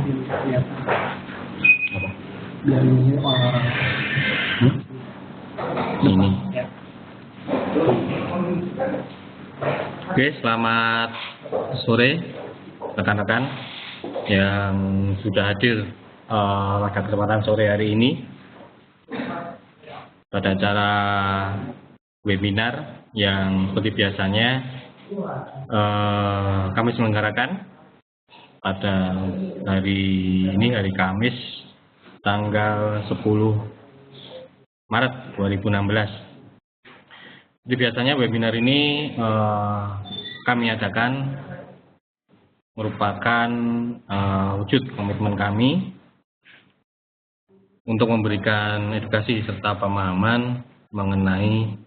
kelihatan. Biar ini orang-orang. Ini. Ya. Oke, selamat sore rekan-rekan yang sudah hadir pada kesempatan sore hari ini pada acara webinar yang seperti biasanya kami selenggarakan pada hari ini, hari Kamis, tanggal 10 Maret 2016. Jadi biasanya webinar ini kami adakan merupakan wujud komitmen kami untuk memberikan edukasi serta pemahaman mengenai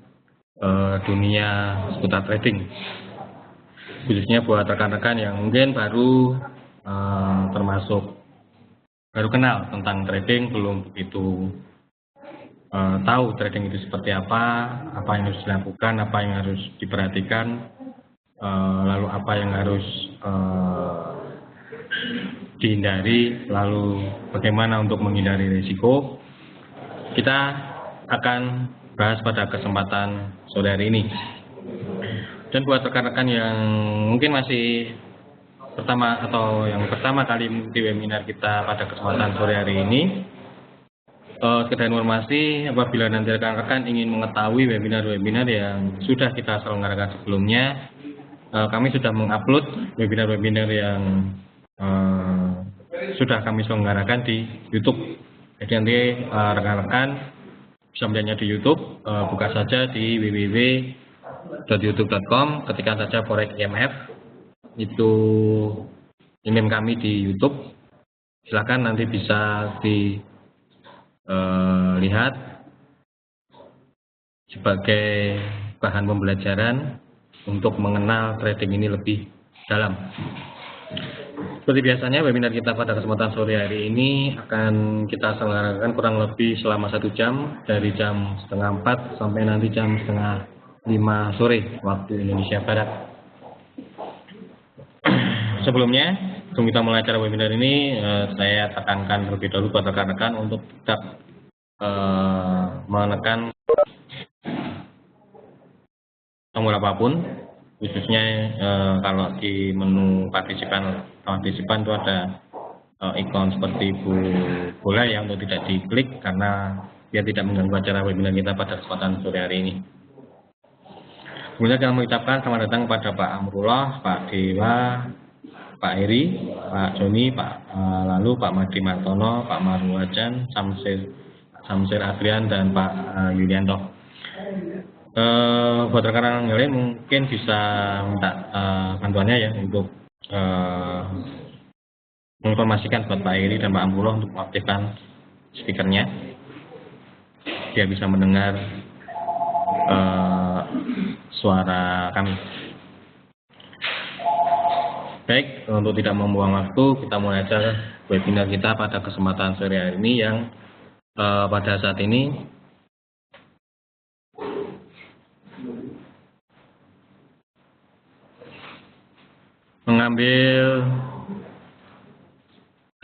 dunia seputar trading, khususnya buat rekan-rekan yang mungkin baru termasuk baru kenal tentang trading, belum begitu tahu trading itu seperti apa yang harus dilakukan, apa yang harus diperhatikan, lalu apa yang harus dihindari, lalu bagaimana untuk menghindari risiko. Kita akan bahas pada kesempatan sore hari ini. Dan buat rekan-rekan yang mungkin masih pertama kali mengikuti webinar kita pada kesempatan sore hari ini, sekedar informasi, apabila nanti rekan-rekan ingin mengetahui webinar-webinar yang sudah kita selenggarakan sebelumnya, kami sudah mengupload webinar-webinar yang sudah kami selenggarakan di YouTube. Jadi nanti rekan-rekan bisa melihatnya di YouTube, buka saja di www.youtube.com, ketikkan saja Forex IMF, itu email kami di YouTube. Silakan nanti bisa lihat sebagai bahan pembelajaran untuk mengenal trading ini lebih dalam. Seperti biasanya, webinar kita pada kesempatan sore hari ini akan kita selenggarakan kurang lebih selama 1 jam, dari jam 3:30 sampai nanti jam 4:30 sore waktu Indonesia Barat. Sebelum kita mulai acara webinar ini, saya tekankan terlebih dahulu buat rekan-rekan untuk tetap menekan tombol apapun, khususnya kalau di menu partisipan itu ada ikon seperti bola yang untuk tidak diklik karena biar tidak mengganggu acara webinar kita pada kesempatan sore hari ini. Kemudian kita mengucapkan selamat datang kepada Pak Amrullah, Pak Dewa, Pak Heri, Pak Joni, lalu Pak Madi Martono, Pak Marwajan, Samsir Adrian, dan Pak Yulianto. Buat rekan-rekan yang lain mungkin bisa minta bantuannya ya untuk menginformasikan buat Pak Heri dan Pak Amrullah untuk mengaktifkan speakernya biar bisa mendengar suara kami. Baik, untuk tidak membuang waktu, kita mulai aja webinar kita pada kesempatan sore hari ini yang pada saat ini mengambil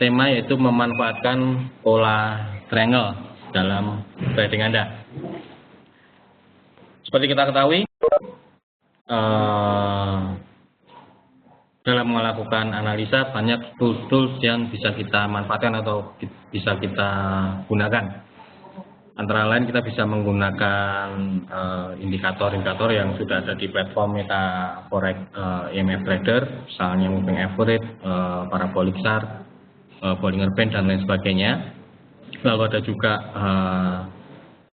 tema yaitu memanfaatkan pola triangle dalam trading Anda. Seperti kita ketahui, dalam melakukan analisa banyak tools yang bisa kita manfaatkan atau bisa kita gunakan. Antara lain kita bisa menggunakan indikator-indikator yang sudah ada di platform Meta Forex IMF Trader, misalnya moving average, parabolic chart, Bollinger Band, dan lain sebagainya. Lalu ada juga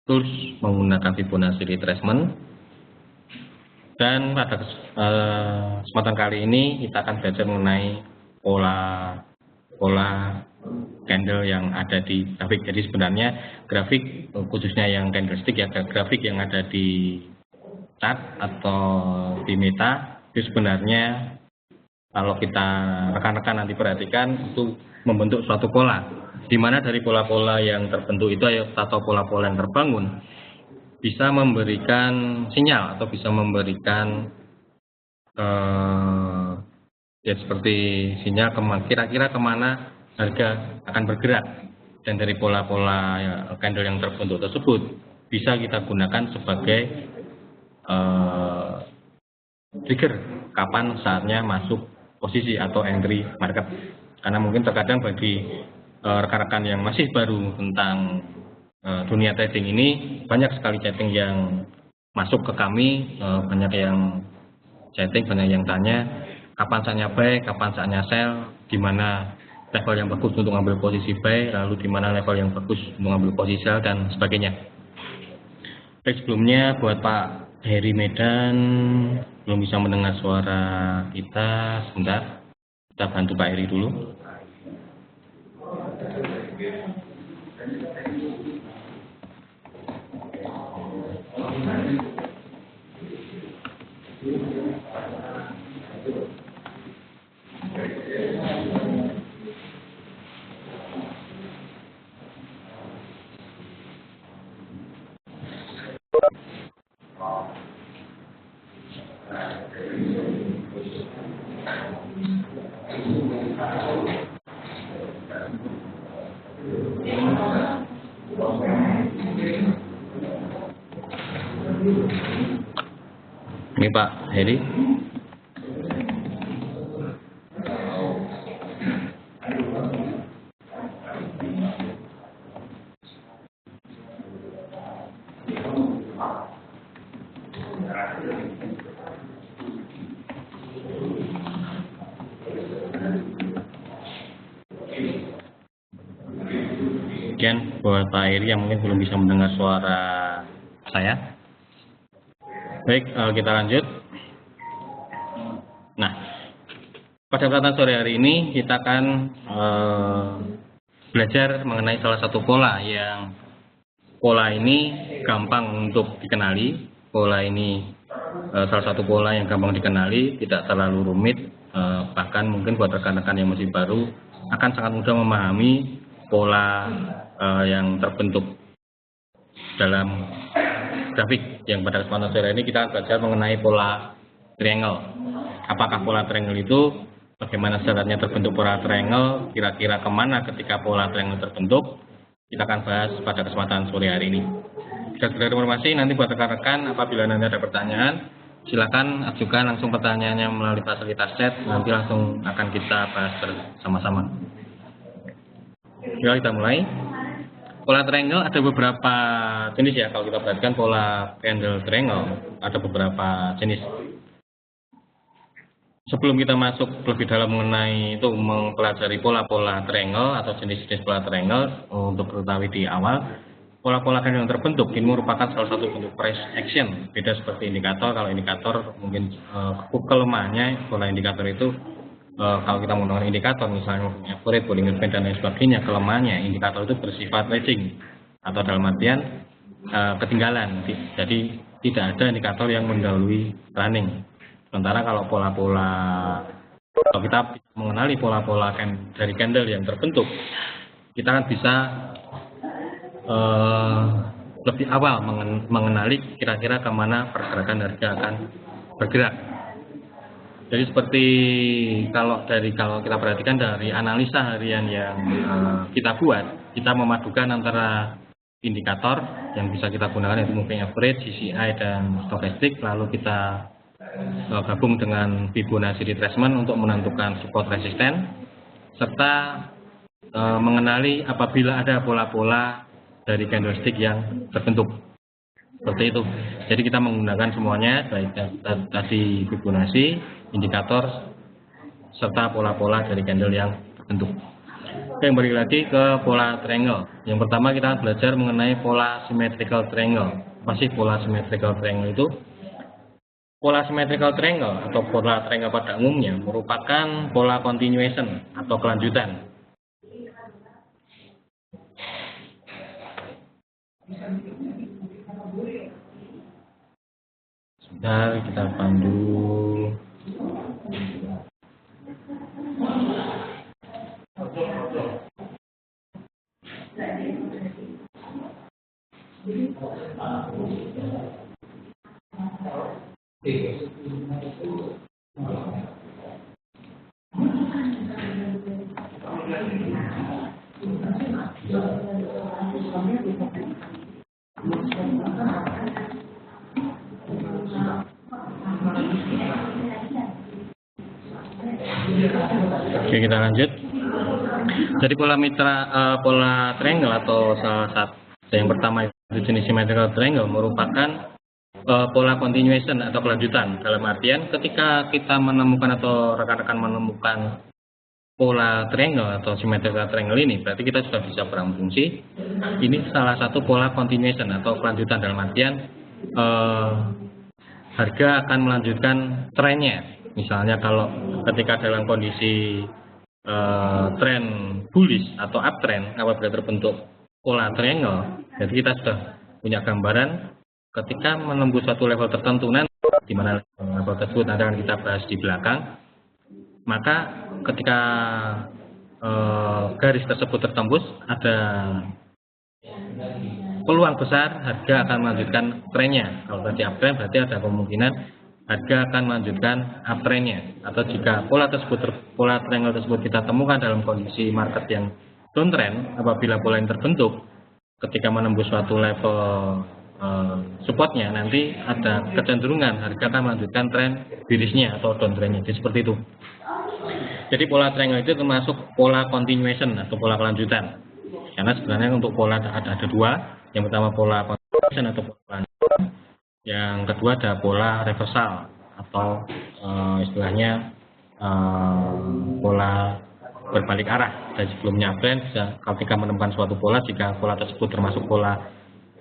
tools menggunakan Fibonacci retracement. Dan pada kesempatan kali ini kita akan belajar mengenai pola candle yang ada di grafik. Jadi sebenarnya grafik, khususnya yang candlestick ya, grafik yang ada di chart atau di meta, itu sebenarnya kalau kita rekan-rekan nanti perhatikan itu membentuk suatu pola, di mana dari pola-pola yang terbentuk itu atau pola-pola yang terbangun bisa memberikan sinyal atau bisa memberikan ya seperti sinyal kira-kira kemana harga akan bergerak, dan dari pola-pola candle yang terbentuk tersebut bisa kita gunakan sebagai trigger kapan saatnya masuk posisi atau entry market. Karena mungkin terkadang bagi rekan-rekan yang masih baru tentang dunia trading ini, banyak sekali chatting yang masuk ke kami, banyak yang chatting, banyak yang tanya kapan saatnya buy, kapan saatnya sell, di mana level yang bagus untuk mengambil posisi buy, lalu di mana level yang bagus untuk mengambil posisi sell, dan sebagainya. Baik, sebelumnya buat Pak Heri Medan belum bisa mendengar suara kita, sebentar kita bantu Pak Heri dulu. Ini Pak Heri. Sekian buat Pak Heri yang mungkin belum bisa mendengar suara saya. Baik, kita lanjut. Nah, pada kesempatan sore hari ini kita akan belajar mengenai salah satu pola yang ini gampang untuk dikenali. Pola ini salah satu pola yang gampang dikenali, tidak terlalu rumit, bahkan mungkin buat rekan-rekan yang masih baru akan sangat mudah memahami pola yang terbentuk dalam grafik. Yang pada kesempatan sore ini kita belajar mengenai pola triangle. Apakah pola triangle itu, bagaimana syaratnya terbentuk pola triangle, kira-kira kemana ketika pola triangle terbentuk, kita akan bahas pada kesempatan sore hari ini. Sekedar informasi, nanti buat rekan-rekan apabila nanti ada pertanyaan, silakan ajukan langsung pertanyaannya melalui fasilitas chat, nanti langsung akan kita bahas bersama-sama. Kita mulai. Pola triangle ada beberapa jenis ya. Kalau kita perhatikan pola candle triangle ada beberapa jenis. Sebelum kita masuk lebih dalam mengenai itu mempelajari pola-pola triangle atau jenis-jenis pola triangle, untuk mengetahui di awal pola-pola candle yang terbentuk ini merupakan salah satu bentuk price action. Beda seperti indikator. Kalau indikator mungkin kelemahannya pola indikator itu, kalau kita menggunakan indikator misalnya average, Bollinger Band dan lain sebagainya, kelemahannya indikator itu bersifat lagging atau dalam artian ketinggalan. Jadi tidak ada indikator yang mendahului running. Sementara kalau pola-pola, kalau kita mengenali pola-pola dari candle yang terbentuk, kita akan bisa lebih awal mengenali kira-kira kemana pergerakan harga akan bergerak. Jadi seperti kalau kita perhatikan dari analisa harian yang kita buat, kita memadukan antara indikator yang bisa kita gunakan yaitu moving average, CCI dan stochastic, lalu kita gabung dengan Fibonacci retracement untuk menentukan support resisten, serta mengenali apabila ada pola-pola dari candlestick yang terbentuk. Seperti itu. Jadi kita menggunakan semuanya, baik tadi Fibonacci, indikator, serta pola-pola dari candle yang terbentuk. Oke, kembali lagi ke pola triangle. Yang pertama kita belajar mengenai pola symmetrical triangle. Apa sih pola symmetrical triangle itu? Pola symmetrical triangle atau pola triangle pada umumnya merupakan pola continuation atau kelanjutan. Sebentar, kita pandu. Oke, kita lanjut. Jadi pola triangle atau salah satu yang pertama itu jenis symmetrical triangle merupakan pola continuation atau kelanjutan. Dalam artian ketika kita menemukan atau rekan-rekan menemukan pola triangle atau symmetrical triangle ini, berarti kita sudah bisa berasumsi ini salah satu pola continuation atau kelanjutan. Dalam artian harga akan melanjutkan trennya. Misalnya kalau ketika dalam kondisi tren bullish atau uptrend apabila terbentuk pola triangle, jadi kita sudah punya gambaran ketika menembus suatu level tertentu nanti, di mana level tersebut nanti akan kita bahas di belakang, maka ketika garis tersebut tertembus, ada peluang besar harga akan melanjutkan trennya. Kalau tadi uptrend berarti ada kemungkinan harga akan melanjutkan uptrendnya. Atau jika pola triangle tersebut kita temukan dalam kondisi market yang downtrend, apabila pola yang terbentuk ketika menembus suatu level supportnya, nanti ada kecenderungan harga akan melanjutkan tren bearishnya atau downtrendnya. Jadi seperti itu. Jadi pola triangle itu termasuk pola continuation atau pola kelanjutan. Karena sebenarnya untuk pola ada dua. Yang pertama pola continuation atau pola kelanjutan. Yang kedua ada pola reversal atau istilahnya pola berbalik arah. Dari sebelumnya uptrend, ketika menemukan suatu pola, jika pola tersebut termasuk pola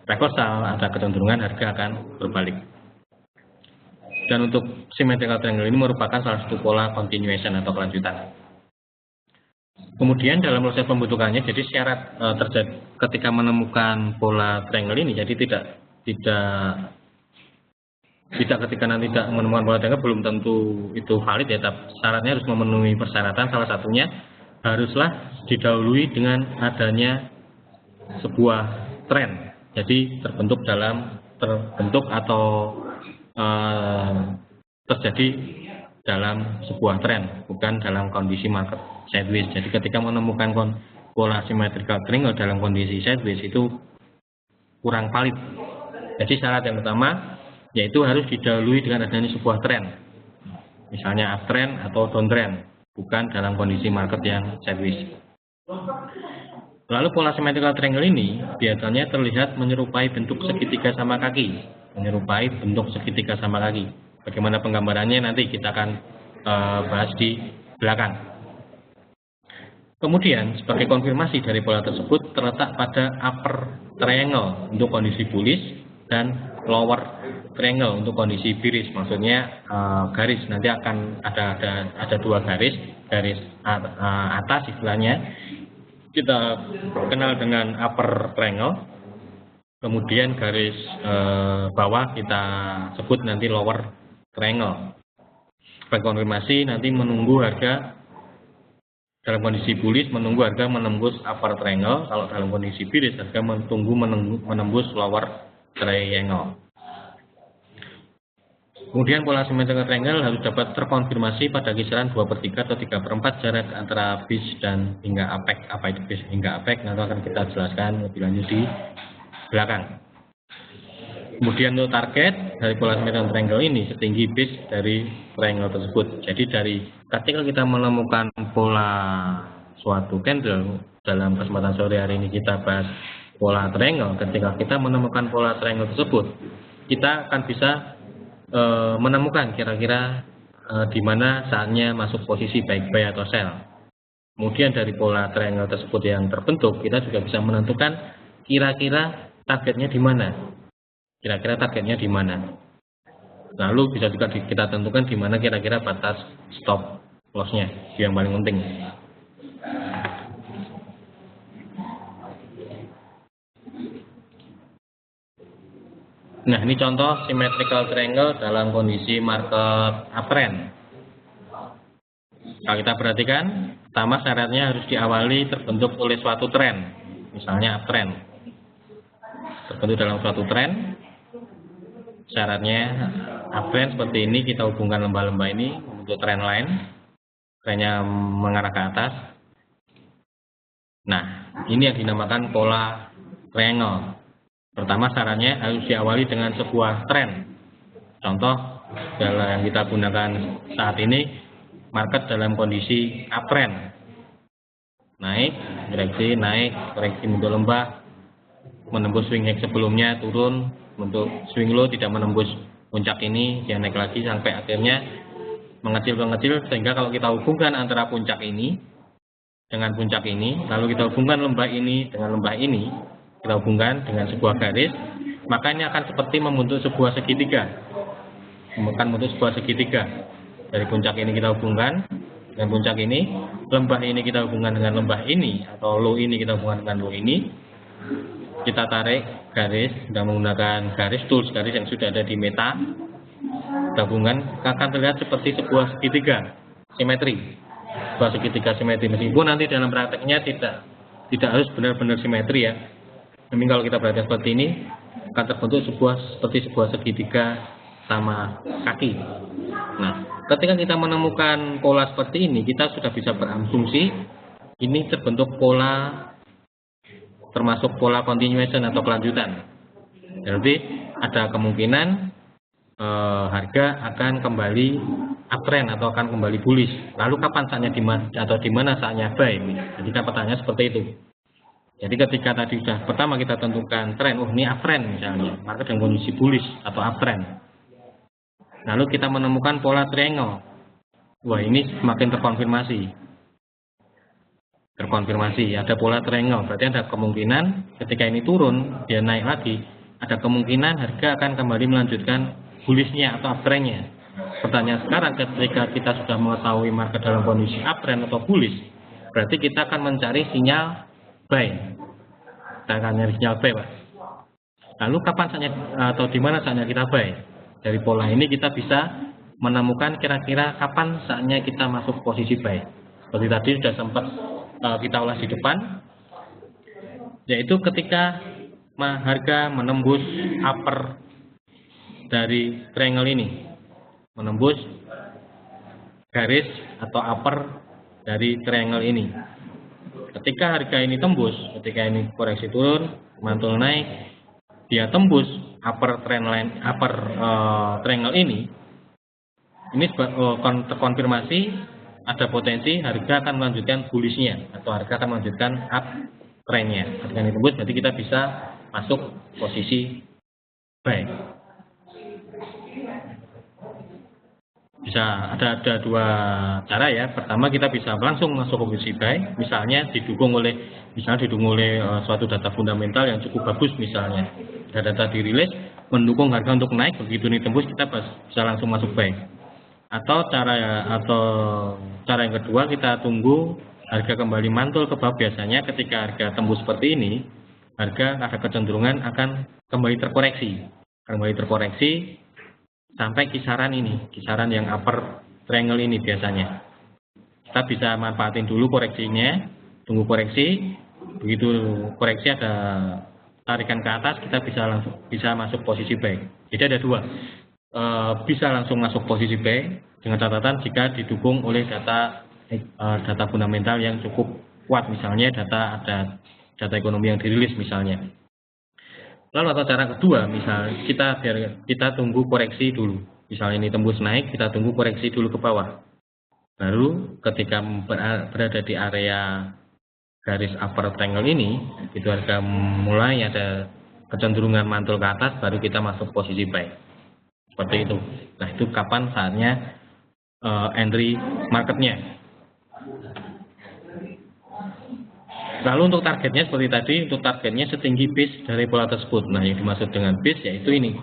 reversal, ada kecenderungan harga akan berbalik. Dan untuk symmetrical triangle ini merupakan salah satu pola continuation atau kelanjutan. Kemudian dalam proses pembentukannya, jadi syarat terjadi ketika menemukan pola triangle ini, jadi tidak ketika nanti tidak menemukan pola triangle belum tentu itu valid ya, tapi syaratnya harus memenuhi persyaratan. Salah satunya haruslah didahului dengan adanya sebuah tren. Jadi terbentuk atau terjadi dalam sebuah tren, bukan dalam kondisi market sideways. Jadi ketika menemukan pola symmetrical triangle dalam kondisi sideways itu kurang valid. Jadi syarat yang pertama yaitu harus didahului dengan adanya sebuah tren, misalnya uptrend atau downtrend, bukan dalam kondisi market yang sideways. Lalu pola symmetrical triangle ini biasanya terlihat menyerupai bentuk segitiga sama kaki, Bagaimana penggambarannya nanti kita akan bahas di belakang. Kemudian sebagai konfirmasi dari pola tersebut terletak pada upper triangle untuk kondisi bullish dan lower triangle untuk kondisi bearish. Maksudnya garis nanti akan ada dua garis atas istilahnya kita kenal dengan upper triangle, kemudian garis bawah kita sebut nanti lower triangle. Sebagai konfirmasi nanti menunggu harga dalam kondisi bullish harga menembus upper triangle, kalau dalam kondisi bearish harga menembus lower triangle. Kemudian pola symmetrical triangle harus dapat terkonfirmasi pada kisaran 2/3 atau 3/4 jarak antara base dan hingga apex. Apa itu base hingga apex nanti akan kita jelaskan lebih lanjut di belakang. Kemudian untuk target dari pola symmetrical triangle ini setinggi base dari triangle tersebut. Jadi ketika kita menemukan pola suatu candle, dalam kesempatan sore hari ini kita bahas pola triangle. Ketika kita menemukan pola triangle tersebut, kita akan bisa menemukan kira-kira di mana saatnya masuk posisi baik buy atau sell. Kemudian dari pola triangle tersebut yang terbentuk, kita juga bisa menentukan kira-kira targetnya di mana. Lalu bisa juga kita tentukan di mana kira-kira batas stop loss-nya, yang paling penting. Nah, ini contoh symmetrical triangle dalam kondisi market uptrend. Kalau kita perhatikan, pertama syaratnya harus diawali terbentuk oleh suatu tren, misalnya uptrend. Terbentuk dalam suatu tren, syaratnya uptrend seperti ini, kita hubungkan lembah-lembah ini membentuk trend line, trennya mengarah ke atas. Nah, ini yang dinamakan pola triangle. Pertama sarannya harus diawali dengan sebuah tren. Contoh yang kita gunakan saat ini, market dalam kondisi uptrend. Naik, koreksi bentuk lembah, menembus swing high sebelumnya, turun, bentuk swing low tidak menembus puncak ini, dia naik lagi sampai akhirnya mengecil sehingga kalau kita hubungkan antara puncak ini dengan puncak ini, lalu kita hubungkan lembah ini dengan lembah ini, kita hubungkan dengan sebuah garis, maka ini akan seperti membentuk sebuah segitiga. Dari puncak ini kita hubungkan dengan puncak ini, lembah ini kita hubungkan dengan lembah ini, atau low ini kita hubungkan dengan low ini. Kita tarik garis dengan menggunakan garis tools, garis yang sudah ada di Meta. Gabungan akan terlihat seperti sebuah segitiga simetri. Sebuah segitiga simetri, meskipun nanti dalam prakteknya tidak harus benar-benar simetri ya. Tapi kalau kita perhatikan seperti ini, akan terbentuk seperti sebuah segitiga sama kaki. Nah, ketika kita menemukan pola seperti ini, kita sudah bisa berasumsi ini terbentuk pola, termasuk pola continuation atau kelanjutan. Jadi ada kemungkinan harga akan kembali uptrend atau akan kembali bullish. Lalu kapan saatnya di mana saatnya buy? Jadi pertanyaannya seperti itu. Jadi ketika tadi sudah pertama kita tentukan tren, ini uptrend misalnya, market dalam kondisi bullish atau uptrend. Lalu kita menemukan pola triangle. Wah, ini semakin terkonfirmasi, ada pola triangle. Berarti ada kemungkinan ketika ini turun, dia naik lagi, ada kemungkinan harga akan kembali melanjutkan bullishnya atau uptrendnya. Pertanyaan sekarang, ketika kita sudah mengetahui market dalam kondisi uptrend atau bullish, berarti kita akan mencari sinyal buy. Kita akan mencari sinyal buy, Pak. Lalu kapan saatnya atau di mana saatnya kita buy? Dari pola ini kita bisa menemukan kira-kira kapan saatnya kita masuk posisi buy. Seperti tadi sudah sempat kita ulas di depan, yaitu ketika harga menembus upper dari triangle ini, menembus garis atau upper dari triangle ini. Ketika harga ini tembus, ketika ini koreksi turun, mantul naik, dia tembus upper triangle ini terkonfirmasi ada potensi harga akan melanjutkan bullishnya atau harga akan melanjutkan uptrendnya. Ketika ini tembus, berarti kita bisa masuk posisi buy. Bisa ada dua cara ya. Pertama, kita bisa langsung masuk posisi buy, misalnya didukung oleh suatu data fundamental yang cukup bagus, misalnya data dirilis mendukung harga untuk naik, begitu ini tembus kita bisa langsung masuk buy. Atau cara yang kedua, kita tunggu harga kembali mantul ke bawah. Biasanya ketika harga tembus seperti ini, harga ada kecenderungan akan kembali terkoreksi sampai kisaran ini, kisaran yang upper triangle ini biasanya. Kita bisa manfaatin dulu koreksinya, tunggu koreksi, begitu koreksi ada tarikan ke atas, kita bisa masuk posisi buy. Jadi ada dua, bisa langsung masuk posisi buy dengan catatan jika didukung oleh data fundamental yang cukup kuat, misalnya ada data ekonomi yang dirilis misalnya. Lalu atau cara kedua, misal kita tunggu koreksi dulu. Misalnya ini tembus naik, kita tunggu koreksi dulu ke bawah. Baru ketika berada di area garis upper triangle ini, itu harga mulai ada kecenderungan mantul ke atas, baru kita masuk posisi buy. Seperti itu. Nah, itu kapan saatnya entry marketnya. Lalu untuk targetnya seperti tadi, untuk targetnya setinggi base dari pola tersebut. Nah, yang dimaksud dengan base yaitu ini,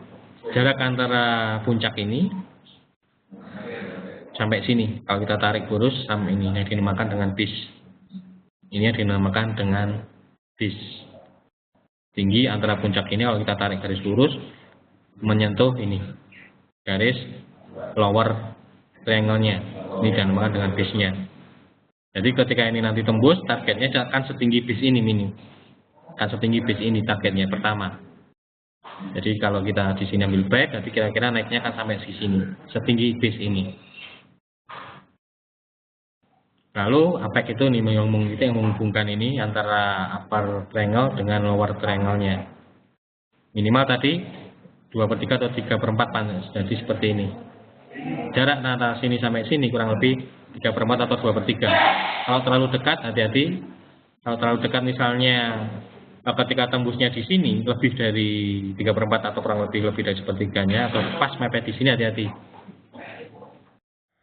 jarak antara puncak ini sampai sini. Kalau kita tarik lurus sampai ini, yang dinamakan dengan base. Ini yang dinamakan dengan base. Tinggi antara puncak ini, kalau kita tarik garis lurus menyentuh ini, garis lower triangle-nya. Ini dinamakan dengan base-nya. Jadi ketika ini nanti tembus, targetnya akan setinggi base ini akan setinggi base ini targetnya pertama. Jadi kalau kita di sini ambil buy, berarti kira-kira naiknya akan sampai di sini, setinggi base ini. Lalu apek itu nih yang menghubungkan ini antara upper triangle dengan lower triangle-nya. Minimal tadi 2/3 atau 3/4 panas. Jadi seperti ini. Jarak antara sini sampai sini kurang lebih 3/4 atau 2/3. Kalau terlalu dekat hati-hati. Kalau terlalu dekat misalnya ketika tembusnya di sini lebih dari 3/4 atau kurang lebih dari sepertiganya atau pas mepet di sini, hati-hati.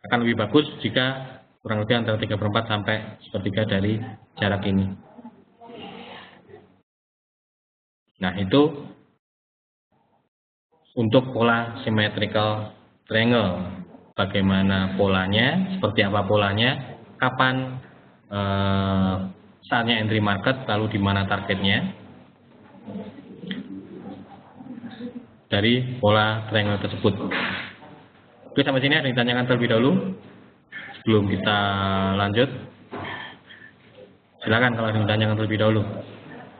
Akan lebih bagus jika kurang lebih antara 3/4 sampai sepertiga dari jarak ini. Nah, itu untuk pola symmetrical triangle. Bagaimana polanya, seperti apa polanya, kapan saatnya entry market, lalu di mana targetnya dari pola triangle tersebut. Oke, sampai sini ada yang ditanyakan terlebih dahulu sebelum kita lanjut. Silakan kalau ada yang ditanyakan terlebih dahulu.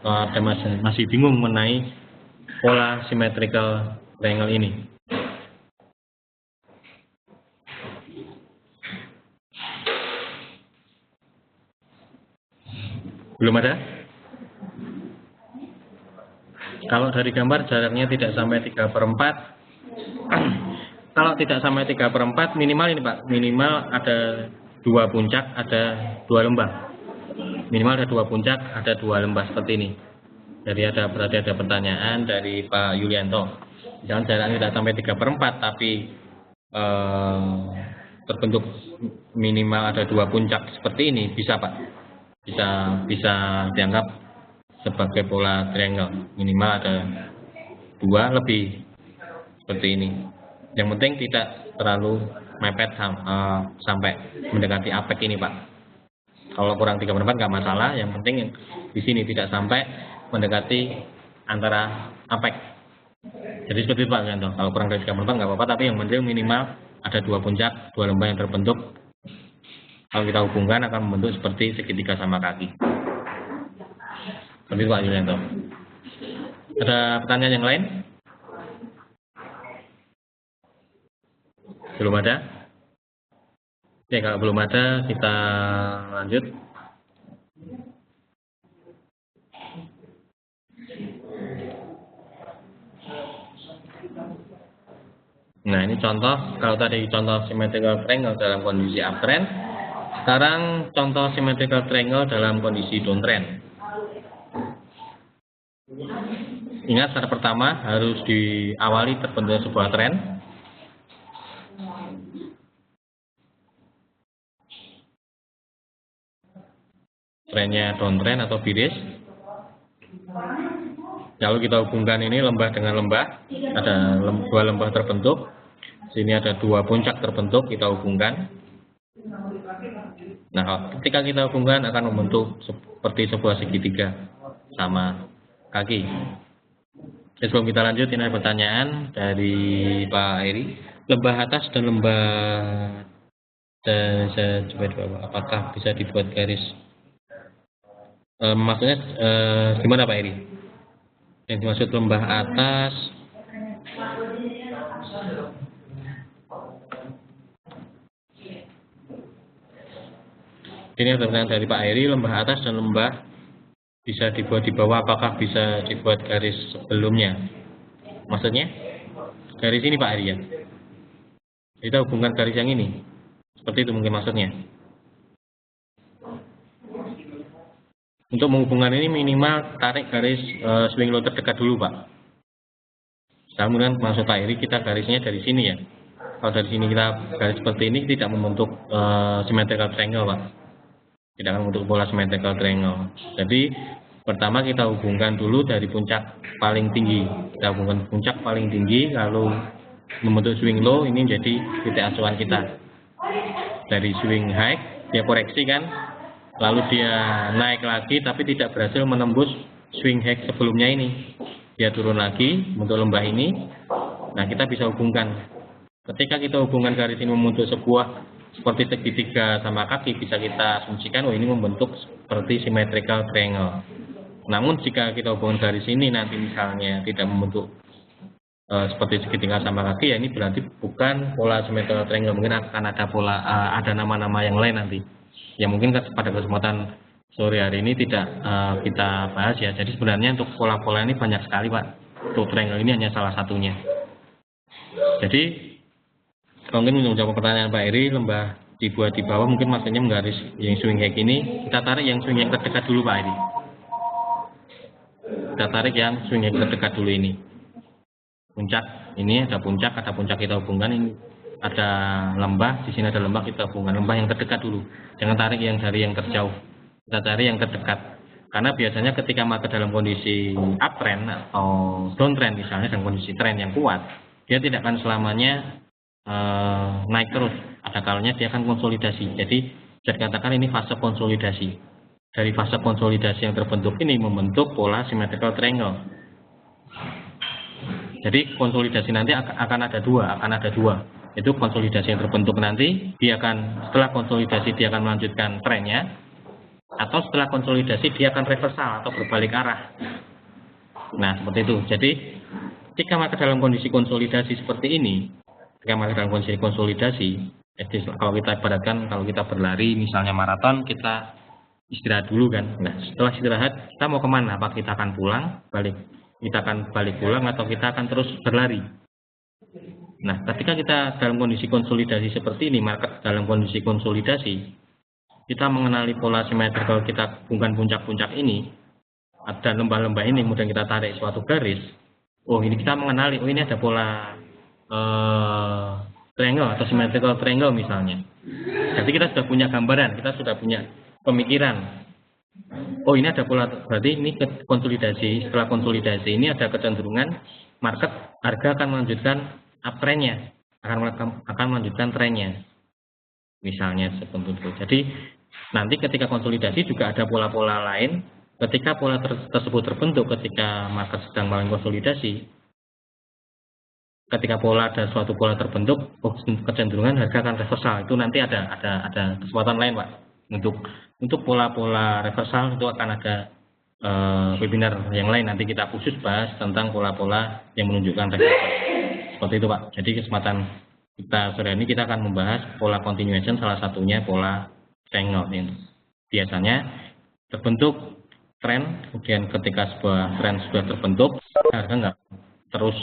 Kalau ada masih bingung mengenai pola symmetrical triangle ini. Belum ada? Kalau dari gambar jaraknya tidak sampai 3/4. Kalau tidak sampai 3/4 minimal ini Pak, minimal ada 2 puncak, ada 2 lembah. Minimal ada 2 puncak, ada 2 lembah seperti ini. Jadi berarti ada pertanyaan dari Pak Yulianto. Jangan jaraknya tidak sampai 3/4 tapi terbentuk minimal ada 2 puncak seperti ini, bisa Pak. Bisa dianggap sebagai pola triangle. Minimal ada 2 lebih seperti ini. Yang penting tidak terlalu mepet sampai mendekati apek ini Pak. Kalau kurang 3/4 nggak masalah. Yang penting di sini tidak sampai mendekati antara apek. Jadi seperti itu Pak Yanto. Kalau kurang dari 3/4 nggak apa-apa. Tapi yang penting minimal ada 2 puncak, 2 lembah yang terbentuk. Kalau kita hubungkan akan membentuk seperti segitiga sama kaki. Seperti itu Pak Yulianto. Ada pertanyaan yang lain? Belum ada? Oke, kalau belum ada kita lanjut. Nah, ini contoh. Kalau tadi contoh symmetrical triangle dalam kondisi uptrend, sekarang contoh symmetrical triangle dalam kondisi downtrend. Ingat, syarat pertama harus diawali terbentuk sebuah tren. Trennya downtrend atau bearish. Lalu kita hubungkan ini lembah dengan lembah. Ada 2 lembah terbentuk. Sini ada 2 puncak terbentuk, kita hubungkan. Nah, ketika kita hubungkan akan membentuk seperti sebuah segitiga sama kaki. Jadi sebelum kita lanjut, ini ada pertanyaan dari Pak Eri. Lembah atas dan lembah saya coba di bawah, apakah bisa dibuat garis? Maksudnya gimana Pak Eri? Yang dimaksud lembah atas ini ada pertanyaan dari Pak Eri, lembah atas dan lembah bisa dibuat di bawah, apakah bisa dibuat garis sebelumnya? Maksudnya garis ini Pak Eri ya? Kita hubungkan garis yang ini, seperti itu mungkin maksudnya. Untuk menghubungkan ini minimal tarik garis swing low terdekat dulu Pak. Kemudian maksud Pak Eri kita garisnya dari sini ya. Kalau dari sini kita garis seperti ini tidak membentuk symmetrical triangle Pak. Tidak akan membentuk pola symmetrical triangle. Jadi pertama kita hubungkan dulu dari puncak paling tinggi. Kita hubungkan puncak paling tinggi lalu membentuk swing low, ini jadi titik acuan kita. Dari swing high dia koreksi kan, lalu dia naik lagi tapi tidak berhasil menembus swing high sebelumnya ini. Dia turun lagi membentuk lembah ini. Nah, kita bisa hubungkan. Ketika kita hubungkan garis ini membentuk sebuah seperti segitiga sama kaki, bisa kita asumsikan ini membentuk seperti symmetrical triangle. Namun jika kita hubungkan garis ini nanti misalnya tidak membentuk seperti segitiga sama kaki, ya ini berarti bukan pola symmetrical triangle. Mungkin akan ada pola ada nama-nama yang lain nanti. Ya mungkin pada kesempatan sore hari ini tidak kita bahas ya. Jadi sebenarnya untuk pola-pola ini banyak sekali Pak. Untuk triangle ini hanya salah satunya. Jadi mungkin menjawab pertanyaan Pak Eri, lembah dibuat di bawah mungkin maksudnya menggaris yang swing kayak gini. Kita tarik yang swing yang terdekat dulu Pak Eri. Kita tarik yang swing yang terdekat dulu ini. Puncak, ini ada puncak kita hubungkan, ini ada lembah, di sini ada lembah, kita hubungkan lembah yang terdekat dulu. Jangan tarik yang dari yang terjauh. Kita cari yang terdekat. Karena biasanya ketika market dalam kondisi uptrend atau downtrend misalnya dalam kondisi trend yang kuat, dia tidak akan selamanya naik terus. Ada kalanya dia akan konsolidasi. Jadi bisa dikatakan ini fase konsolidasi. Dari fase konsolidasi yang terbentuk ini membentuk pola symmetrical triangle. Jadi konsolidasi nanti akan ada dua. Itu konsolidasi yang terbentuk nanti, dia akan setelah konsolidasi dia akan melanjutkan trennya, atau setelah konsolidasi dia akan reversal atau berbalik arah. Nah seperti itu. Jadi ketika market dalam kondisi konsolidasi seperti ini, jadi kalau kita ibaratkan kalau kita berlari misalnya maraton, kita istirahat dulu kan. Nah setelah istirahat kita mau kemana? Apa kita akan pulang balik? Kita akan balik pulang atau kita akan terus berlari? Nah, ketika kita dalam kondisi konsolidasi seperti ini, market dalam kondisi konsolidasi, kita mengenali pola simetrikal, kita hubungkan puncak-puncak ini, ada lembah-lembah ini, kemudian kita tarik suatu garis. Oh, ini kita mengenali, oh ini ada pola triangle atau symmetrical triangle misalnya. Jadi kita sudah punya gambaran, kita sudah punya pemikiran. Oh ini ada pola, berarti ini konsolidasi. Setelah konsolidasi ini ada kecenderungan market harga akan melanjutkan uptrendnya, akan melanjutkan trennya, misalnya seperti itu. Jadi nanti ketika konsolidasi juga ada pola-pola lain. Ketika pola tersebut terbentuk, ketika market sedang mengalami konsolidasi, ketika ada suatu pola terbentuk, kecenderungan harga akan reversal. Itu nanti ada kesempatan lain Pak. Untuk pola-pola reversal itu akan ada webinar yang lain. Nanti kita khusus bahas tentang pola-pola yang menunjukkan reversal. Seperti itu Pak. Jadi kesempatan kita sore ini kita akan membahas pola continuation, salah satunya pola triangle. Biasanya terbentuk tren, kemudian ketika sebuah tren sudah terbentuk, harga nggak terus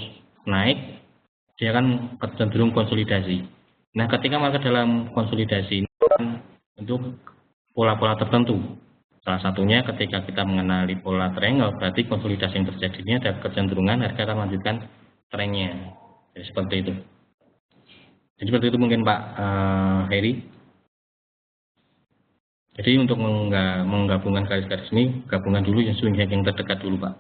naik, dia akan cenderung konsolidasi. Nah ketika market dalam konsolidasi ini untuk pola-pola tertentu, salah satunya ketika kita mengenali pola triangle, berarti konsolidasi yang terjadi ini ada kecenderungan harga akan melanjutkan trennya. Jadi seperti itu. Jadi seperti itu mungkin Pak Heri. Jadi untuk menggabungkan garis-garis ini, gabungan dulu yang swing high yang terdekat dulu Pak.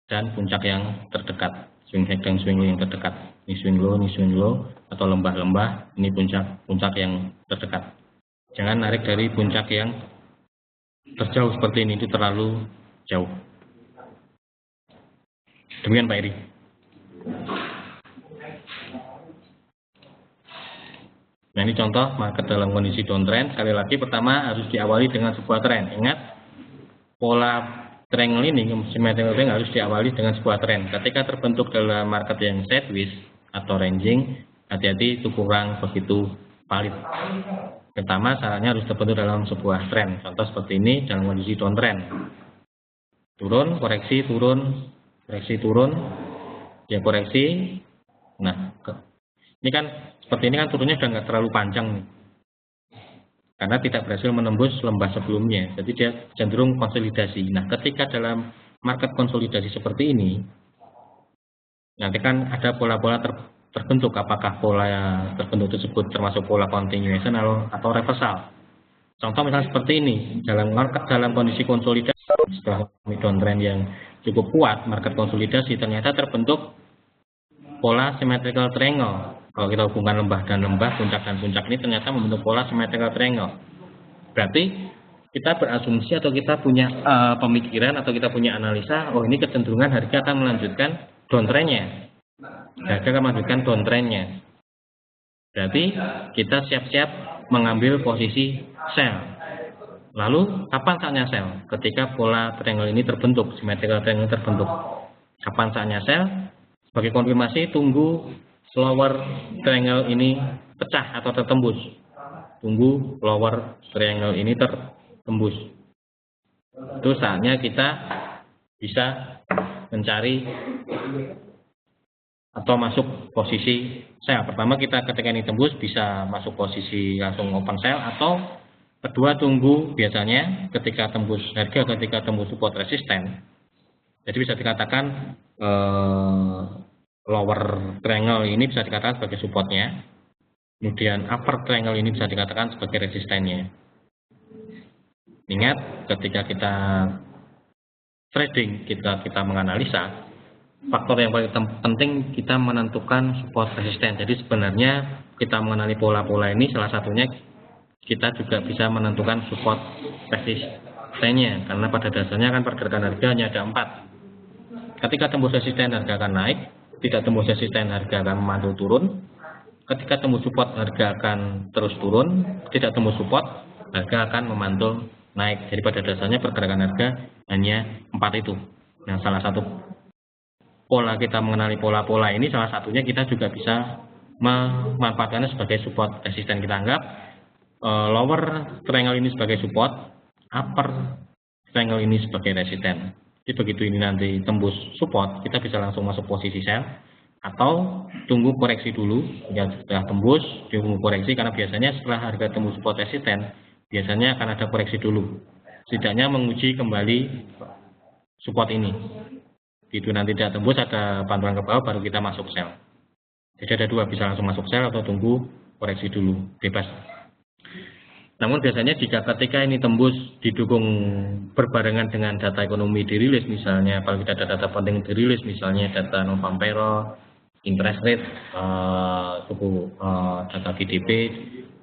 Dan puncak yang terdekat. Swing high dan swing low yang terdekat. Ini swing low, atau lembah-lembah, ini puncak yang terdekat. Jangan narik dari puncak yang terjauh seperti ini, itu terlalu jauh. Demikian Pak Eri. Nah ini contoh market dalam kondisi downtrend. Sekali lagi pertama harus diawali dengan sebuah tren. Ingat pola triangle ini, symmetrical triangle harus diawali dengan sebuah tren. Ketika terbentuk dalam market yang sideways atau ranging, hati-hati itu kurang begitu valid. Pertama syaratnya harus terbentuk dalam sebuah tren. Contoh seperti ini dalam kondisi downtrend. Turun, koreksi, turun, dia koreksi. Nah ini kan seperti ini kan turunnya sudah nggak terlalu panjang nih. Karena tidak berhasil menembus lembah sebelumnya. Jadi dia cenderung konsolidasi. Nah ketika dalam market konsolidasi seperti ini, nanti kan ada pola-pola terbentuk. Apakah pola yang terbentuk tersebut termasuk pola continuation atau reversal. Contoh misalnya seperti ini. Dalam kondisi konsolidasi, setelah downtrend yang cukup kuat, market konsolidasi ternyata terbentuk pola symmetrical triangle. Kalau kita hubungkan lembah dan lembah, puncak dan puncak ini ternyata membentuk pola symmetrical triangle. Berarti kita berasumsi atau kita punya pemikiran atau kita punya analisa, oh ini kecenderungan harga akan melanjutkan downtrendnya. Harga akan melanjutkan downtrendnya. Berarti kita siap-siap mengambil posisi sell. Lalu kapan saatnya sell? Ketika pola triangle ini terbentuk, symmetrical triangle terbentuk. Kapan saatnya sell? Sebagai konfirmasi, tunggu lower triangle ini pecah atau tertembus. tunggu lower triangle ini tertembus. Itu saatnya kita bisa mencari atau masuk posisi sell. Pertama kita ketika ini tembus bisa masuk posisi langsung open sell, atau kedua tunggu biasanya ketika tembus harga, ketika tembus support resisten. Jadi bisa dikatakan lower triangle ini bisa dikatakan sebagai supportnya, kemudian upper triangle ini bisa dikatakan sebagai resistennya. Ingat, ketika kita trading, kita menganalisa, faktor yang paling penting kita menentukan support resisten. Jadi sebenarnya kita mengenali pola-pola ini, salah satunya kita juga bisa menentukan support resistennya, karena pada dasarnya kan pergerakan harga hanya ada 4. Ketika tembus resisten harga akan naik, tidak tembus resisten harga akan memantul turun, ketika tembus support harga akan terus turun, tidak tembus support harga akan memantul naik. Jadi pada dasarnya pergerakan harga hanya 4 itu. Nah, salah satu pola kita mengenali pola-pola ini, salah satunya kita juga bisa memanfaatkannya sebagai support resisten. Kita anggap lower triangle ini sebagai support, upper triangle ini sebagai resisten. Jadi begitu ini nanti tembus support, kita bisa langsung masuk posisi sell, atau tunggu koreksi dulu. Ya, setelah tembus tunggu koreksi, karena biasanya setelah harga tembus support resisten biasanya akan ada koreksi dulu, setidaknya menguji kembali support ini. Itu nanti tidak tembus, ada pantulan ke bawah, baru kita masuk sell. Jadi ada dua, bisa langsung masuk sell atau tunggu koreksi dulu, bebas. Namun biasanya jika ketika ini tembus didukung berbarengan dengan data ekonomi dirilis, misalnya kalau kita ada data penting dirilis, misalnya data non-farm payroll, interest rate, data GDP,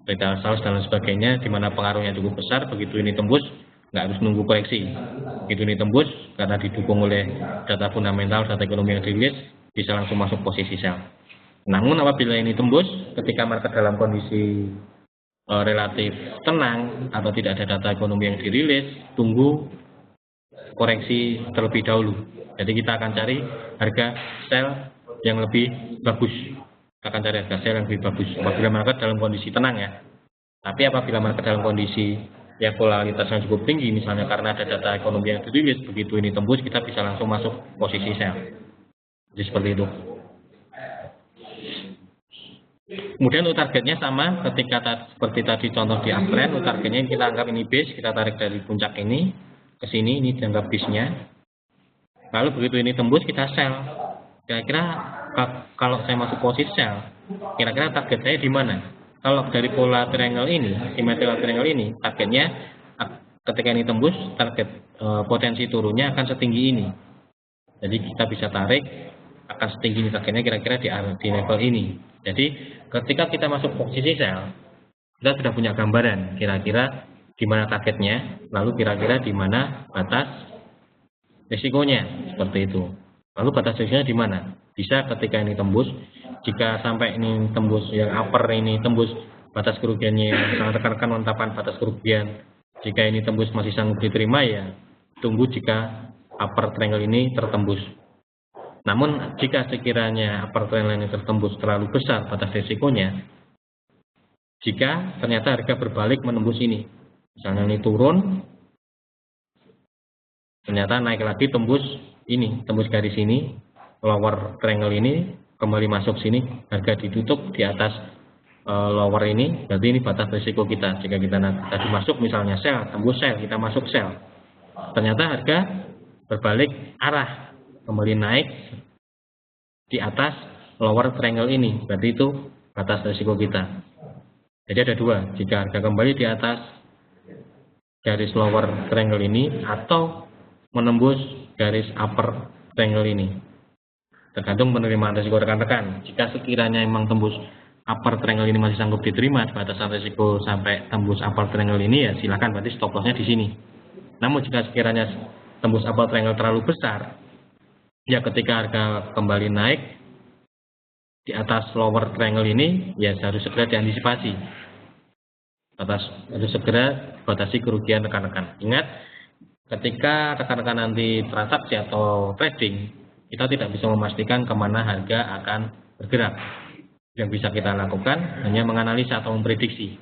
retail sales dan lain sebagainya, di mana pengaruhnya cukup besar, begitu ini tembus nggak harus nunggu koreksi. Begitu ini tembus karena didukung oleh data fundamental, data ekonomi yang dirilis, bisa langsung masuk posisi sell. Namun apabila ini tembus ketika market dalam kondisi relatif tenang atau tidak ada data ekonomi yang dirilis, tunggu koreksi terlebih dahulu. Jadi kita akan cari harga sell yang lebih bagus. Kita akan cari harga sell yang lebih bagus apabila market dalam kondisi tenang ya. Tapi apabila market dalam kondisi yang volatilitasnya cukup tinggi, misalnya karena ada data ekonomi yang dirilis, begitu ini tembus kita bisa langsung masuk posisi sell. Jadi seperti itu. Kemudian untuk targetnya sama ketika seperti tadi contoh di uptrend, untuk targetnya kita anggap ini base, kita tarik dari puncak ini ke sini, ini dianggap base-nya. Lalu begitu ini tembus kita sell. Kira-kira kalau saya masuk posisi sell, kira-kira target saya di mana? Kalau dari pola triangle ini, symmetrical triangle ini, targetnya ketika ini tembus, target potensi turunnya akan setinggi ini. Jadi kita bisa tarik akan setinggi ini, targetnya kira-kira di level ini. Jadi ketika kita masuk posisi sell, kita sudah punya gambaran kira-kira di mana targetnya, lalu kira-kira di mana batas risikonya, seperti itu. Lalu batas risikonya di mana? Bisa ketika ini tembus, jika sampai ini tembus yang upper ini tembus batas kerugiannya yang sangat rekan-rekan menetapkan batas kerugian. Jika ini tembus masih sanggup diterima ya tunggu jika upper triangle ini tertembus. Namun jika sekiranya upper triangle ini tertembus terlalu besar batas risikonya, jika ternyata harga berbalik menembus ini, misalnya ini turun, ternyata naik lagi tembus ini, tembus garis ini, lower triangle ini, kembali masuk sini, harga ditutup di atas lower ini, berarti ini batas risiko kita. Jika kita tadi masuk misalnya sell, tembus sell, kita masuk sell, ternyata harga berbalik arah, kembali naik di atas lower triangle ini, berarti itu batas risiko kita. Jadi ada dua, jika harga kembali di atas garis lower triangle ini atau menembus garis upper triangle ini, tergantung penerimaan risiko rekan-rekan. Jika sekiranya memang tembus upper triangle ini masih sanggup diterima, batasan risiko sampai tembus upper triangle ini ya silakan, berarti stop lossnya di sini. Namun jika sekiranya tembus upper triangle terlalu besar, ya ketika harga kembali naik di atas lower triangle ini, ya harus segera diantisipasi. Harus segera batasi kerugian rekan-rekan. Ingat, ketika rekan-rekan nanti transaksi atau trading, kita tidak bisa memastikan kemana harga akan bergerak. Yang bisa kita lakukan hanya menganalisa atau memprediksi.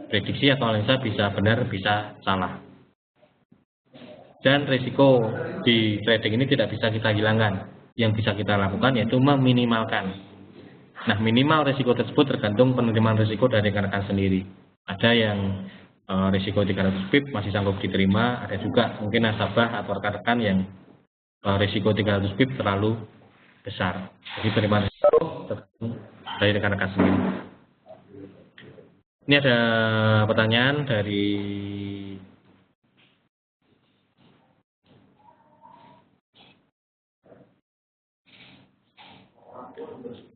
prediksi atau analisa bisa benar, bisa salah. Dan risiko di trading ini tidak bisa kita hilangkan. Yang bisa kita lakukan yaitu meminimalkan. Nah, minimal risiko tersebut tergantung penerimaan risiko dari rekan-rekan sendiri. Ada yang risiko 300 pip masih sanggup diterima, ada juga mungkin nasabah atau rekan-rekan yang risiko 300 pip terlalu besar. Jadi penerimaan risiko tergantung dari rekan-rekan sendiri. Ini ada pertanyaan dari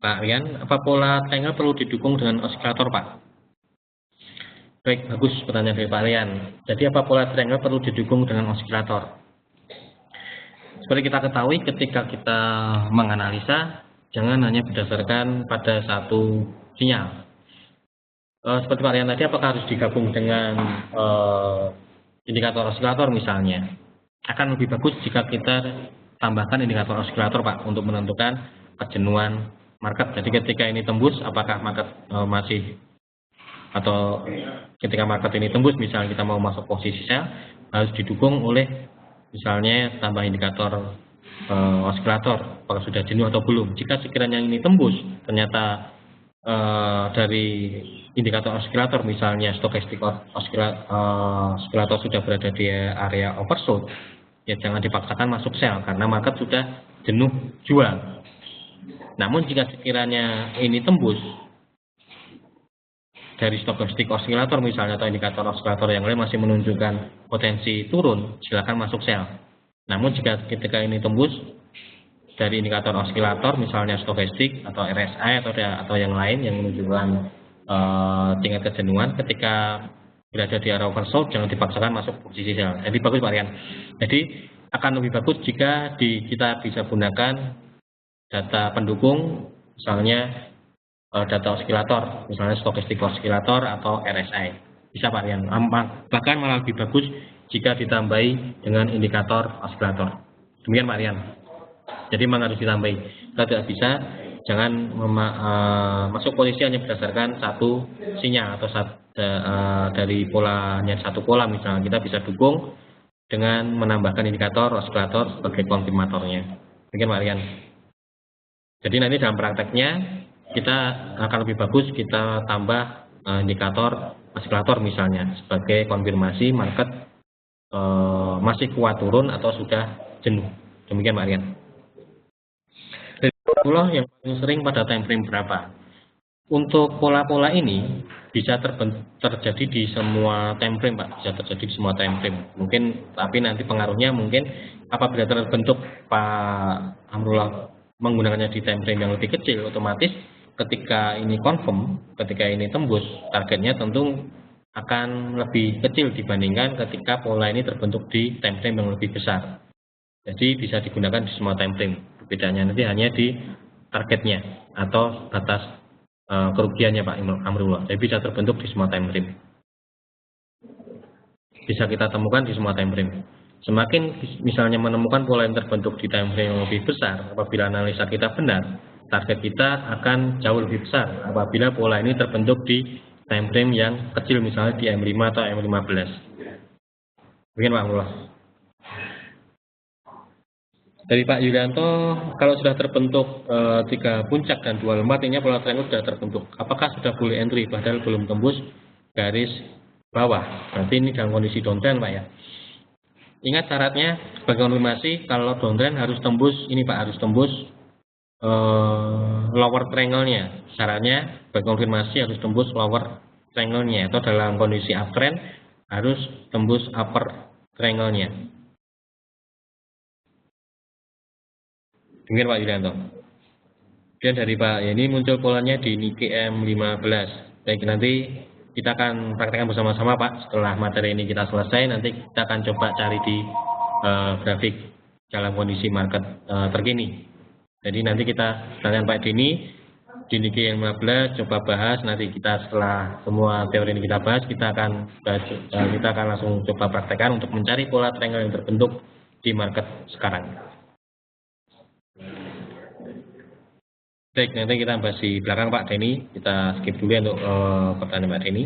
Pak Rian, apa pola triangle perlu didukung dengan osilator, Pak? Baik, bagus pertanyaan dari Pak Rian. Jadi apa pola triangle perlu didukung dengan osilator? Seperti kita ketahui, ketika kita menganalisa, jangan hanya berdasarkan pada satu sinyal. Seperti Pak Rian tadi, apakah harus digabung dengan indikator osilator misalnya? Akan lebih bagus jika kita tambahkan indikator osilator, Pak, untuk menentukan kejenuhan market. Jadi ketika ini tembus, apakah market masih, atau ketika market ini tembus, misalnya kita mau masuk posisi sell, harus didukung oleh misalnya tambah indikator osilator, apakah sudah jenuh atau belum. Jika sekiranya ini tembus, ternyata dari indikator osilator, misalnya stokastik osilator sudah berada di area oversold, ya jangan dipaksakan masuk sell karena market sudah jenuh jual. Namun jika sekiranya ini tembus dari stokastik osilator misalnya atau indikator osilator yang lain masih menunjukkan potensi turun, silakan masuk sell. Namun jika ketika ini tembus dari indikator osilator misalnya stokastik atau RSI atau yang lain yang menunjukkan tingkat kejenuhan, ketika berada di area oversold jangan dipaksakan masuk posisi sell. Jadi bagus Pak Rian. Jadi akan lebih bagus jika kita bisa gunakan data pendukung, misalnya data osilator, misalnya stokastik osilator atau RSI. Bisa Pak Rian. Bahkan malah lebih bagus jika ditambahi dengan indikator osilator. Demikian Pak Rian. Jadi memang harus ditambahi. Kalau tidak bisa, jangan masuk posisi hanya berdasarkan satu sinyal atau dari polanya satu pola misalnya. Kita bisa dukung dengan menambahkan indikator osilator sebagai konfirmatornya. Demikian Pak Rian. Jadi nanti dalam prakteknya kita akan lebih bagus kita tambah indikator osilator misalnya sebagai konfirmasi market masih kuat turun atau sudah jenuh. Demikian Pak Rian. Yang paling sering pada time frame berapa? Untuk pola-pola ini bisa terjadi di semua time frame, Pak. Bisa terjadi di semua time frame. Mungkin, tapi nanti pengaruhnya mungkin apabila terbentuk Pak Amrullah menggunakannya di time frame yang lebih kecil, otomatis ketika ini confirm, ketika ini tembus, targetnya tentu akan lebih kecil dibandingkan ketika pola ini terbentuk di time frame yang lebih besar. Jadi bisa digunakan di semua time frame. Bedanya nanti hanya di targetnya atau batas kerugiannya Pak Amrullah. Jadi bisa terbentuk di semua time frame. Bisa kita temukan di semua time frame. Semakin misalnya menemukan pola yang terbentuk di time frame yang lebih besar, apabila analisa kita benar, target kita akan jauh lebih besar apabila pola ini terbentuk di time frame yang kecil, misalnya di M5 atau M15. Begini Pak Amrullah. Dari Pak Yulianto, kalau sudah terbentuk 3 puncak dan 2 lemah, artinya pola triangle sudah terbentuk. Apakah sudah boleh entry padahal belum tembus garis bawah? Berarti ini dalam kondisi downtrend Pak ya. Ingat syaratnya sebagai konfirmasi kalau downtrend harus tembus ini Pak, harus tembus lower triangle-nya. Syaratnya sebagai konfirmasi harus tembus lower triangle-nya, atau dalam kondisi uptrend harus tembus upper triangle-nya. Demikian Pak Yulianto. Kemudian dari Pak, ya ini muncul polanya di Nikkei M15. Baik, nanti kita akan praktekkan bersama-sama Pak. Setelah materi ini kita selesai, nanti kita akan coba cari di grafik dalam kondisi market terkini. Jadi nanti kita dengan Pak Dini di Nikkei M15 coba bahas. Nanti kita setelah semua teori ini kita bahas, kita akan langsung coba praktekkan untuk mencari pola triangle yang terbentuk di market sekarang. Baik, nanti kita bahas di belakang Pak Denny. Kita skip dulu untuk pertanyaan Pak Denny.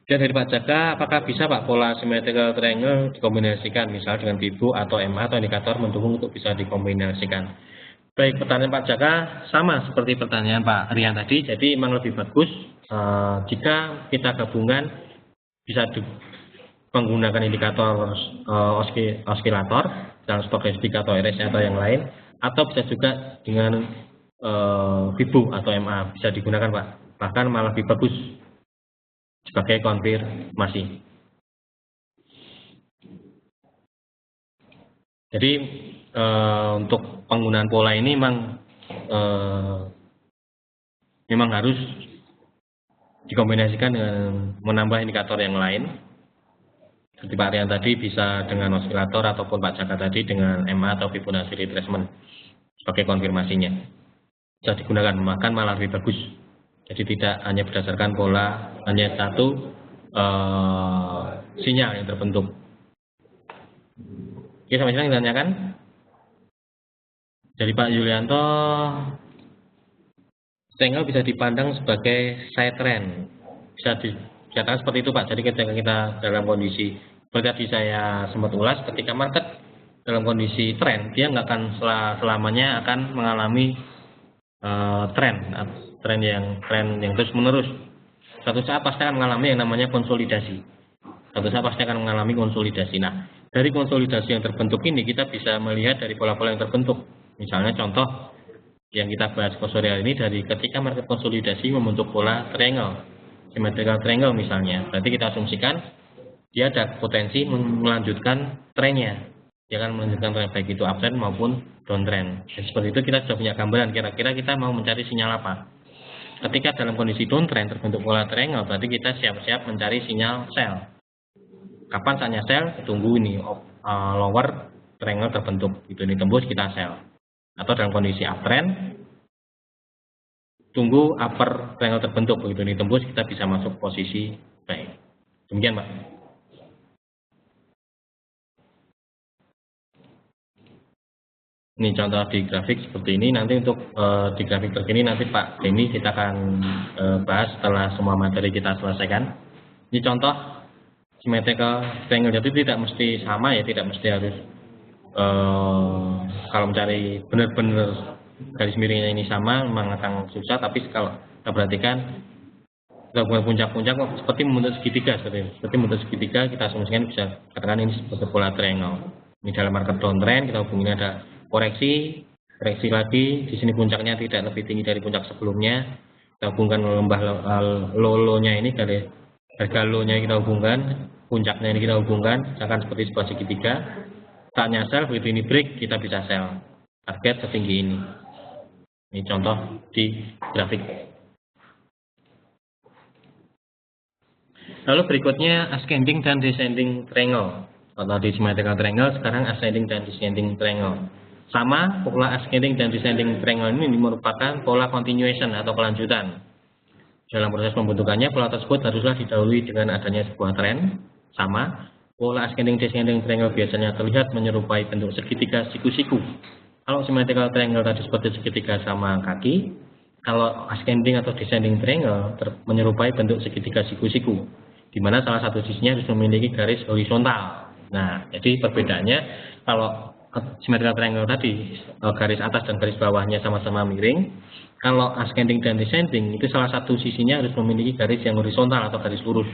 Dan dari Pak Jaka, apakah bisa Pak pola symmetrical triangle dikombinasikan, misal dengan Bibu atau MA atau indikator mendukung untuk bisa dikombinasikan? Baik, pertanyaan Pak Jaka sama seperti pertanyaan Pak Rian tadi, jadi memang lebih bagus jika kita gabungkan bisa menggunakan indikator osilator, dan stokastik atau RSI atau yang lain, atau bisa juga dengan Bibu atau MA bisa digunakan Pak, bahkan malah lebih bagus sebagai konfirmasi. Jadi untuk penggunaan pola ini memang harus dikombinasikan dengan menambah indikator yang lain. Seperti Pak Rian tadi bisa dengan osilator ataupun Pak Jaka tadi dengan MA atau Fibonacci retracement sebagai konfirmasinya. Bisa digunakan, bahkan malah lebih bagus. Jadi tidak hanya berdasarkan pola, hanya satu sinyal yang terbentuk. Oke, sampai sini ditanyakan. Dari Pak Yulianto, triangle bisa dipandang sebagai side trend. Bisa dikatakan seperti itu Pak. Jadi ketika kita dalam kondisi, seperti tadi saya sempat ulas, ketika market dalam kondisi tren, dia nggak akan selamanya akan mengalami tren yang terus menerus. Suatu saat pasti akan mengalami yang namanya konsolidasi. Suatu saat pasti akan mengalami konsolidasi. Nah, dari konsolidasi yang terbentuk ini kita bisa melihat dari pola-pola yang terbentuk. Misalnya contoh yang kita bahas sore hari ini, dari ketika market konsolidasi membentuk pola triangle, symmetrical triangle misalnya. Berarti kita asumsikan dia ada potensi melanjutkan trennya. Dia akan melanjutkan tren baik itu uptrend maupun downtrend. Jadi seperti itu kita sudah punya gambaran kira-kira kita mau mencari sinyal apa. Ketika dalam kondisi downtrend terbentuk pola triangle, berarti kita siap-siap mencari sinyal sell. Kapan saatnya sell? Tunggu ini lower triangle terbentuk, itu ini tembus kita sell. Atau dalam kondisi uptrend, tunggu upper triangle terbentuk, begitu ini tembus kita bisa masuk posisi buy. Demikian Pak. Ini contoh di grafik seperti ini. Nanti untuk di grafik terkini nanti Pak Denny kita akan bahas setelah semua materi kita selesaikan. Ini contoh symmetrical triangle, jadi tidak mesti sama ya, tidak mesti harus kalau mencari benar-benar garis miringnya ini sama memang akan susah, tapi kalau kita perhatikan gabungan puncak-puncak seperti membentuk segitiga, seperti membentuk segitiga, kita asumsikan bisa katakan ini sebagai pola triangle. Ini dalam market downtrend kita hubungin ada koreksi lagi, di sini puncaknya tidak lebih tinggi dari puncak sebelumnya, kita hubungkan lembah low-nya ini dari harga low-nya kita hubungkan, puncaknya ini kita hubungkan, akan seperti sebuah segitiga. Saatnya sell, begitu ini break kita bisa sell target setinggi ini. Ini contoh di grafik. Lalu berikutnya ascending dan descending triangle. Kalau di symmetrical triangle, sekarang ascending dan descending triangle. Sama, pola ascending dan descending triangle ini merupakan pola continuation atau kelanjutan. Dalam proses pembentukannya, pola tersebut haruslah didahului dengan adanya sebuah tren. Sama, pola ascending descending triangle biasanya terlihat menyerupai bentuk segitiga siku-siku. Kalau symmetrical triangle tadi seperti segitiga sama kaki, kalau ascending atau descending triangle menyerupai bentuk segitiga siku-siku, di mana salah satu sisinya harus memiliki garis horizontal. Nah, jadi perbedaannya kalau symmetrical triangle tadi garis atas dan garis bawahnya sama-sama miring. Kalau ascending dan descending itu salah satu sisinya harus memiliki garis yang horizontal atau garis lurus.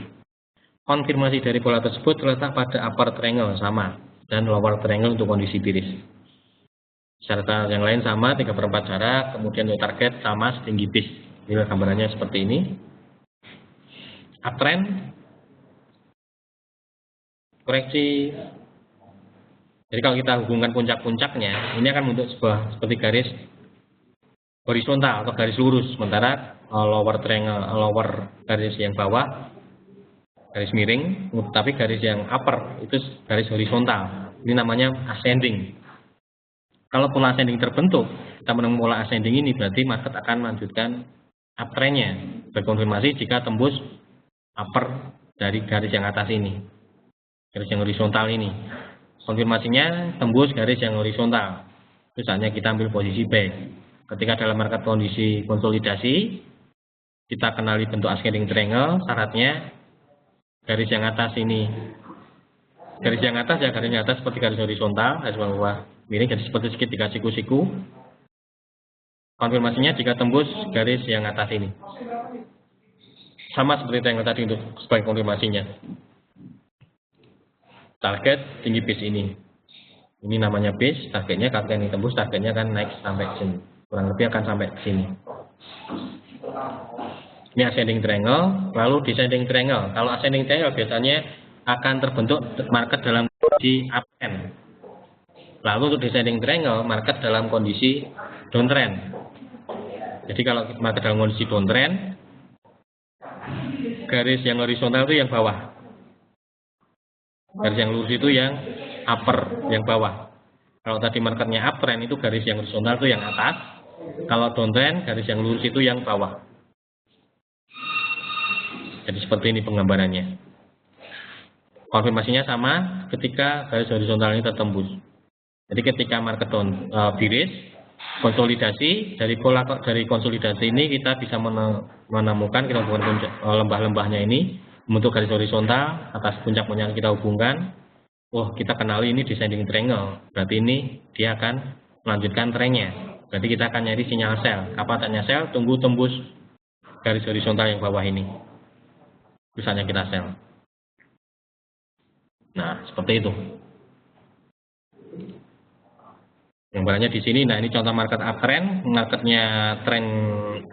Konfirmasi dari pola tersebut terletak pada upper triangle sama dan lower triangle untuk kondisi tiris. Serta yang lain sama 3/4 jarak, kemudian untuk target sama setinggi bis. Ini gambarannya seperti ini. Uptrend, koreksi. Jadi kalau kita hubungkan puncak-puncaknya, ini akan membentuk sebuah seperti garis horizontal atau garis lurus. Sementara lower triangle, lower garis yang bawah garis miring, tapi garis yang upper itu garis horizontal. Ini namanya ascending. Kalau pola ascending terbentuk, kita menemukan pola ascending ini berarti market akan melanjutkan uptrendnya. Berkonfirmasi jika tembus upper dari garis yang atas ini, garis yang horizontal ini. Konfirmasinya tembus garis yang horizontal. Itu saatnya kita ambil posisi buy. Ketika dalam market kondisi konsolidasi, kita kenali bentuk ascending triangle, syaratnya garis yang atas ini. Garis yang atas ya, garis yang atas seperti garis horizontal, garis bawah miring, garis seperti segitiga siku-siku. Konfirmasinya jika tembus garis yang atas ini. Sama seperti yang tadi untuk sebagai konfirmasinya. Target tinggi base ini. Ini namanya base, targetnya kalau ini tembus, targetnya akan naik sampai sini. Kurang lebih akan sampai ke sini. Ini ascending triangle, lalu descending triangle. Kalau ascending triangle biasanya akan terbentuk market dalam kondisi uptrend. Lalu untuk descending triangle, market dalam kondisi downtrend. Jadi kalau market dalam kondisi downtrend, garis yang horizontal itu yang bawah. Garis yang lurus itu yang upper, yang bawah. Kalau tadi marketnya uptrend itu garis yang horizontal itu yang atas. Kalau downtrend, garis yang lurus itu yang bawah. Jadi seperti ini penggambarannya. Konfirmasinya sama ketika garis horizontal ini tertembus. Jadi ketika market bearish, konsolidasi dari konsolidasi ini kita bisa menemukan kita hubungkan lembah-lembahnya ini membentuk garis horizontal atas puncak-puncak kita hubungkan. Oh, kita kenali ini descending triangle. Berarti ini dia akan melanjutkan trennya. Berarti kita akan nyari sinyal sell. Kapan tanya sell? Tunggu tembus garis horizontal yang bawah ini. Misalnya kita sell. Nah, seperti itu. Yang barangnya di sini. Nah, ini contoh market uptrend. Marketnya trend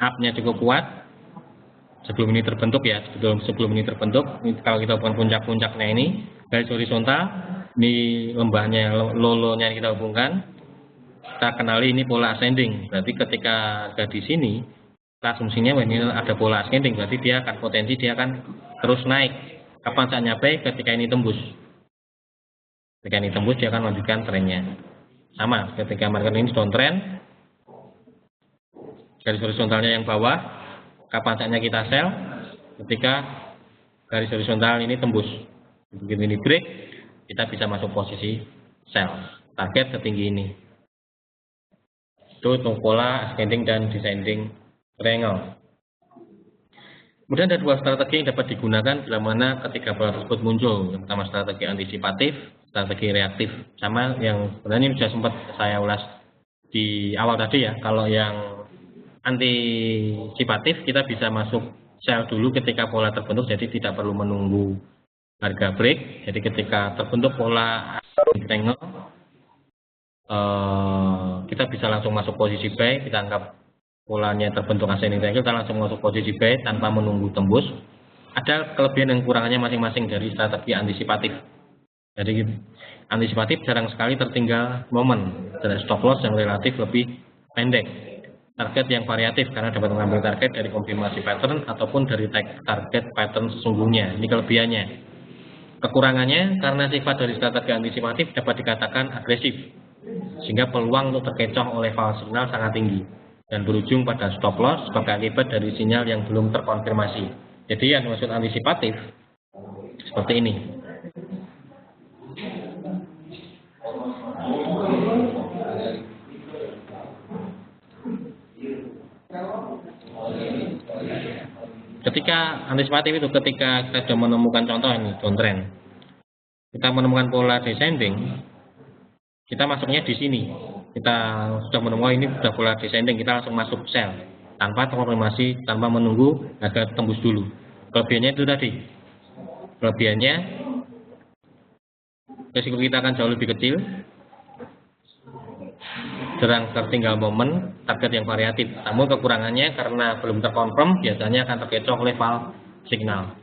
up-nya cukup kuat. Sebelum ini terbentuk ya, sebelum ini terbentuk. Kalau kita hubungkan puncak-puncaknya ini, garis horizontal, ini lembahnya, lolonya yang kita hubungkan. Kita kenali ini pola ascending. Berarti ketika ada di sini, kita asumsinya ini ada pola ascending. Berarti dia akan potensi dia akan terus naik. Kapan saatnya nyampe? Ketika ini tembus. Ketika ini tembus, dia akan melanjutkan trennya. Sama, ketika market ini downtrend, garis horizontalnya yang bawah, kapan saatnya kita sell? Ketika garis horizontal ini tembus. Begitu ini break, kita bisa masuk posisi sell. Target setinggi ini. Itu untuk pola ascending dan descending triangle. Kemudian ada dua strategi yang dapat digunakan bila mana ketika pola tersebut muncul. Yang pertama strategi antisipatif, strategi reaktif. Sama yang sebenarnya sudah sempat saya ulas di awal tadi ya. Kalau yang antisipatif kita bisa masuk sell dulu ketika pola terbentuk, jadi tidak perlu menunggu harga break. Jadi ketika terbentuk pola triangle, kita bisa langsung masuk posisi buy. Kita anggap polanya terbentuk ascending triangle, kita langsung masuk posisi buy tanpa menunggu tembus. Ada kelebihan dan kekurangannya masing-masing dari strategi antisipatif. Jadi antisipatif jarang sekali tertinggal momen, dari stop loss yang relatif lebih pendek, target yang variatif karena dapat mengambil target dari konfirmasi pattern ataupun dari target pattern sesungguhnya. Ini kelebihannya. Kekurangannya karena sifat dari strategi antisipatif dapat dikatakan agresif, sehingga peluang untuk terkecoh oleh false signal sangat tinggi dan berujung pada stop loss sebagai akibat dari sinyal yang belum terkonfirmasi. Jadi yang dimaksud antisipatif seperti ini. Ketika antisipatif itu ketika kita sudah menemukan contoh ini downtrend, kita menemukan pola descending, kita masuknya di sini. Kita sudah menemukan ini sudah pola descending, kita langsung masuk sell tanpa terkonfirmasi, tanpa menunggu harga tembus dulu. Kelebihannya itu tadi. Kelebihannya risiko kita akan jauh lebih kecil, jarang tertinggal momen, target yang variatif. Namun kekurangannya karena belum terkonfirm, biasanya akan terkecoh oleh false signal.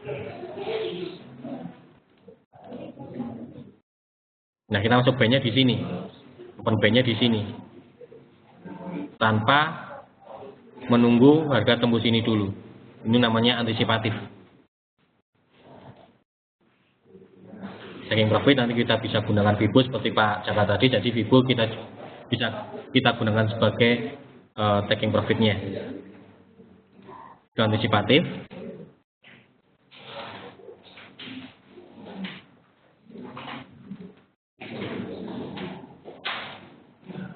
Nah, kita masuk buy-nya di sini. Open buy-nya di sini. Tanpa menunggu harga tembus ini dulu. Ini namanya antisipatif. Taking profit nanti kita bisa gunakan Fibo seperti Pak Jaka tadi. Jadi Fibo kita bisa kita gunakan sebagai taking profitnya. Itu antisipatif.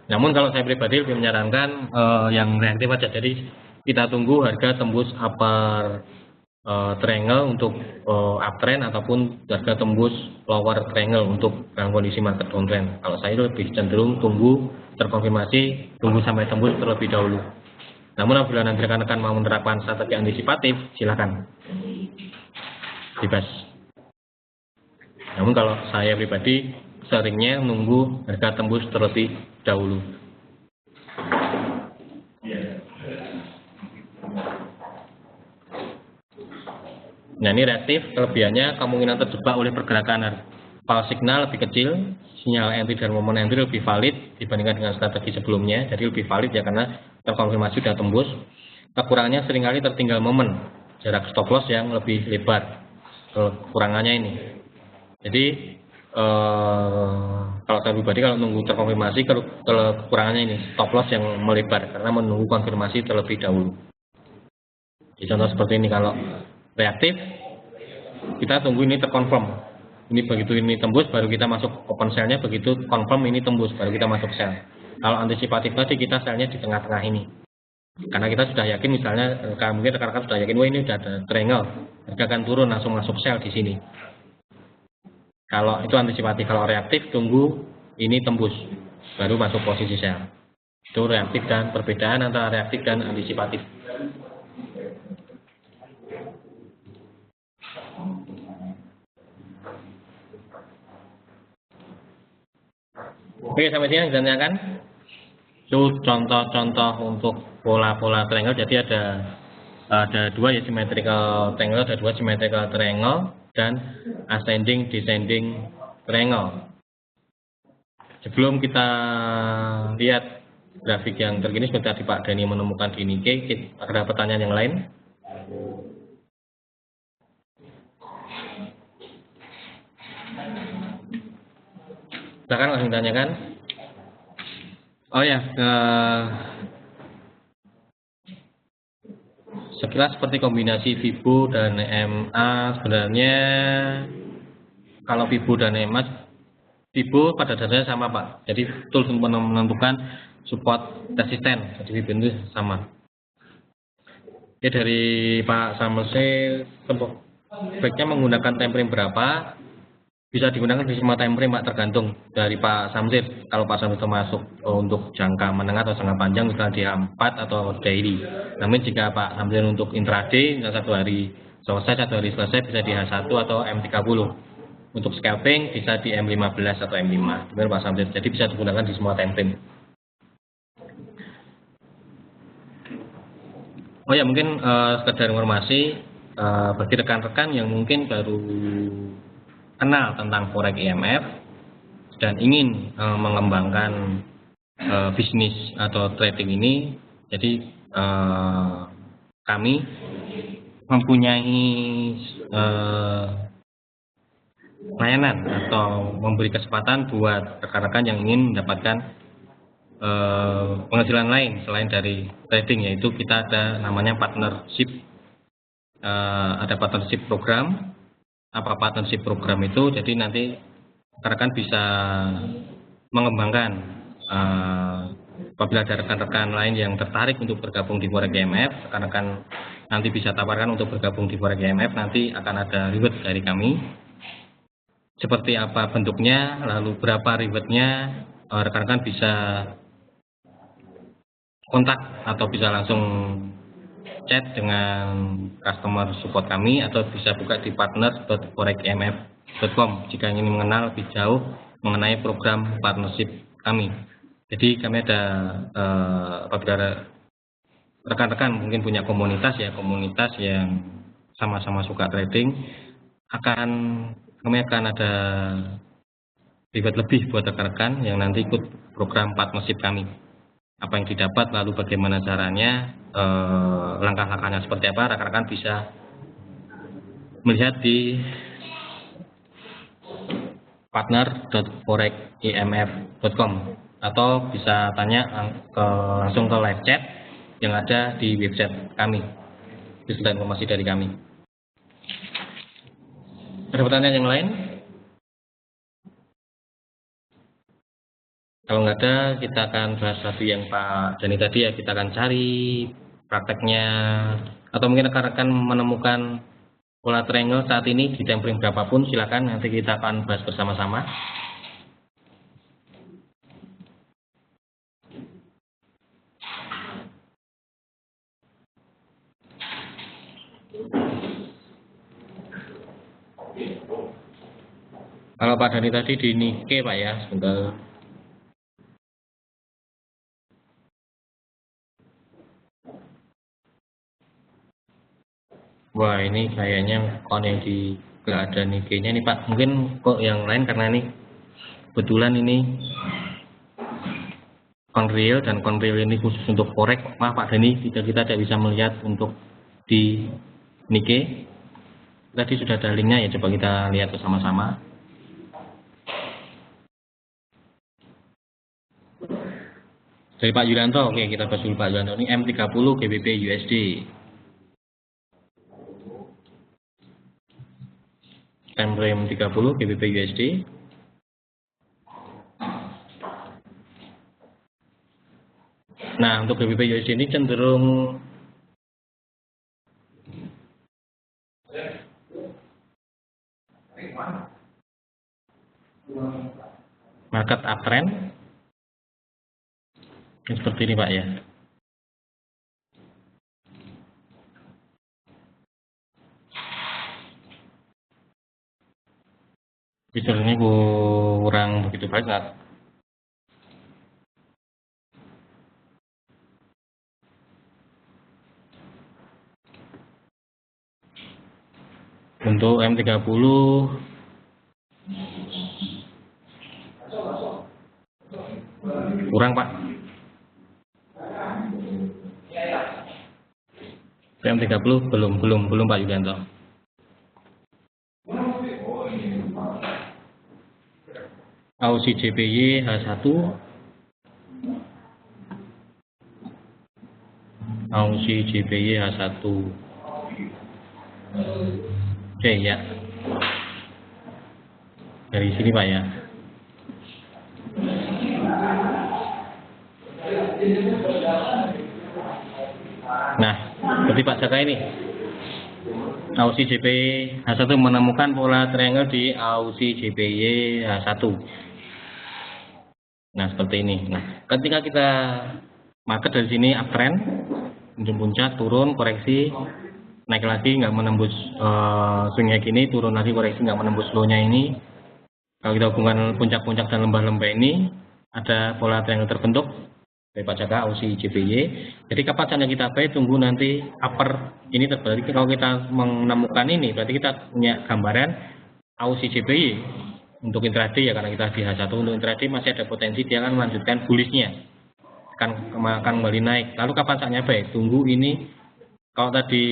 Namun kalau saya pribadi lebih menyarankan yang reaktif aja. Jadi kita tunggu harga tembus upper triangle untuk uptrend ataupun harga tembus lower triangle untuk dalam kondisi market downtrend. Kalau saya lebih cenderung tunggu terkonfirmasi, tunggu sampai tembus terlebih dahulu. Namun apabila nanti rekan-rekan mau menerapkan strategi antisipatif, silakan, bebas. Namun kalau saya pribadi seringnya nunggu harga tembus terlebih dahulu. Nah, ini reaktif, kelebihannya kemungkinan terjebak oleh pergerakan pulse signal lebih kecil, sinyal entry dan momen entry lebih valid dibandingkan dengan strategi sebelumnya, jadi lebih valid ya karena terkonfirmasi sudah tembus. Kekurangannya seringkali tertinggal momen, jarak stop loss yang lebih lebar. Kekurangannya ini. Jadi kalau saya pribadi kalau nunggu terkonfirmasi, kekurangannya ini stop loss yang melebar karena menunggu konfirmasi terlebih dahulu. Jadi contoh seperti ini, kalau reaktif kita tunggu ini terkonfirm, ini begitu ini tembus baru kita masuk open sell-nya, begitu confirm ini tembus baru kita masuk sell. Kalau antisipatif tadi kita sell-nya di tengah-tengah ini karena kita sudah yakin, misalnya mungkin rekan-rekan sudah yakin wah ini sudah ada triangle, harga akan turun, langsung masuk sell di sini. Kalau itu antisipatif. Kalau reaktif tunggu ini tembus baru masuk posisi sell. Itu reaktif dan perbedaan antara reaktif dan antisipatif. Oke, sampai sini ditanyakan. Itu contoh-contoh untuk pola-pola triangle. Jadi ada dua ya, symmetrical triangle, ada dua symmetrical triangle dan ascending descending triangle. Sebelum kita lihat grafik yang terkini seperti tadi Pak Dani menemukan di Nikkei, ada pertanyaan yang lain? Silakan langsung tanyakan. Oh ya, sekilas seperti kombinasi Fibo dan EMA. Sebenarnya kalau Fibo dan EMA, Fibo pada dasarnya sama Pak. Jadi tools untuk menentukan support resisten. Jadi Fibo itu sama. Oke, dari Pak Samsel, sebaiknya menggunakan time frame berapa? Bisa digunakan di semua time frame Pak, tergantung dari Pak Samsir. Kalau Pak Samsir termasuk untuk jangka menengah atau jangka panjang, misalnya di 4 atau daily. Namun jika Pak Samsir untuk intraday, misalnya satu hari selesai bisa di H1 atau M30. Untuk scalping bisa di M15 atau M5. Demikian Pak Samsir. Jadi bisa digunakan di semua time frame. Oh ya, mungkin sekedar informasi bagi rekan-rekan yang mungkin baru kenal tentang forex IMF dan ingin mengembangkan bisnis atau trading ini, jadi kami mempunyai layanan atau memberi kesempatan buat rekan-rekan yang ingin mendapatkan penghasilan lain selain dari trading, yaitu kita ada namanya partnership, ada partnership program. Apa partnership program itu? Jadi nanti rekan-rekan bisa mengembangkan apabila ada rekan-rekan lain yang tertarik untuk bergabung di forex IMF, rekan-rekan nanti bisa tawarkan untuk bergabung di forex IMF, nanti akan ada reward dari kami. Seperti apa bentuknya, lalu berapa rewardnya, rekan-rekan bisa kontak atau bisa langsung chat dengan customer support kami atau bisa buka di partner.foreximf.com jika ingin mengenal lebih jauh mengenai program partnership kami. Jadi kami ada apabila rekan-rekan mungkin punya komunitas yang sama-sama suka trading, kami akan ada reward lebih buat rekan-rekan yang nanti ikut program partnership kami. Apa yang didapat, lalu bagaimana caranya, langkah-langkahnya seperti apa, rekan-rekan bisa melihat di partner.foreximf.com atau bisa tanya langsung ke live chat yang ada di website kami. Itu sudah informasi dari kami. Ada pertanyaan yang lain? Kalau nggak ada, kita akan bahas tadi yang Pak Dani tadi ya, kita akan cari prakteknya, atau mungkin rekan-rekan menemukan pola triangle saat ini di time frame berapapun, silakan nanti kita akan bahas bersama-sama. Kalau Pak Dhani tadi di Nikkei Pak ya, sebentar. Wah ini kayaknya kon yang di nggak ada Nikkei-nya nih Pak. Mungkin kok yang lain karena ini kebetulan ini Konreal dan Konreal ini khusus untuk forex. Maaf Pak Dhani, kita tidak bisa melihat untuk di Nikkei. Tadi sudah ada linknya ya, coba kita lihat bersama-sama. Dari Pak Yulianto, oke kita bahas dulu Pak Yulianto. Ini M30 GBP USD. Time frame 30 GBP USD. Nah, untuk GBP USD ini cenderung market uptrend. Seperti ini Pak ya. Visualnya kurang begitu baik nggak? Untuk M30 kurang Pak. M30 belum Pak Yulianto. Aussie JPY H1, Aussie JPY H1. Oke ya. Dari sini Pak ya. Nah, seperti Pak Jaka ini. Aussie JPY H1 menemukan pola triangle di Aussie JPY H1. Nah, seperti ini. Nah, ketika kita market dari sini uptrend, puncak, turun, koreksi, naik lagi nggak menembus swingnya gini, turun lagi koreksi nggak menembus low-nya ini. Kalau kita hubungkan puncak-puncak dan lembah-lembah ini, ada pola triangle terbentuk dari Pak Jaka Aussie JPY. Jadi kapan saatnya kita buy, tunggu nanti upper ini terbalik. Kalau kita menemukan ini, berarti kita punya gambaran Aussie JPY untuk intraday ya, karena kita di H1 untuk intraday masih ada potensi dia akan melanjutkan bullishnya, akan kembali naik. Lalu kapan saatnya buy? Tunggu ini. Kalau tadi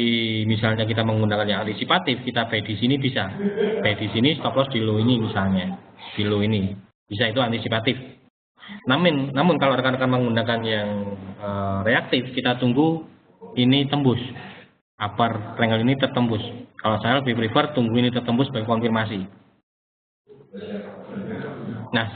misalnya kita menggunakan yang antisipatif, kita buy di sini bisa. Buy di sini, stop loss di low ini misalnya. Di low ini. Bisa, itu antisipatif. Namun kalau rekan-rekan menggunakan yang reaktif, kita tunggu ini tembus. Upper triangle ini tertembus. Kalau saya lebih prefer tunggu ini tertembus sebagai konfirmasi. Nah,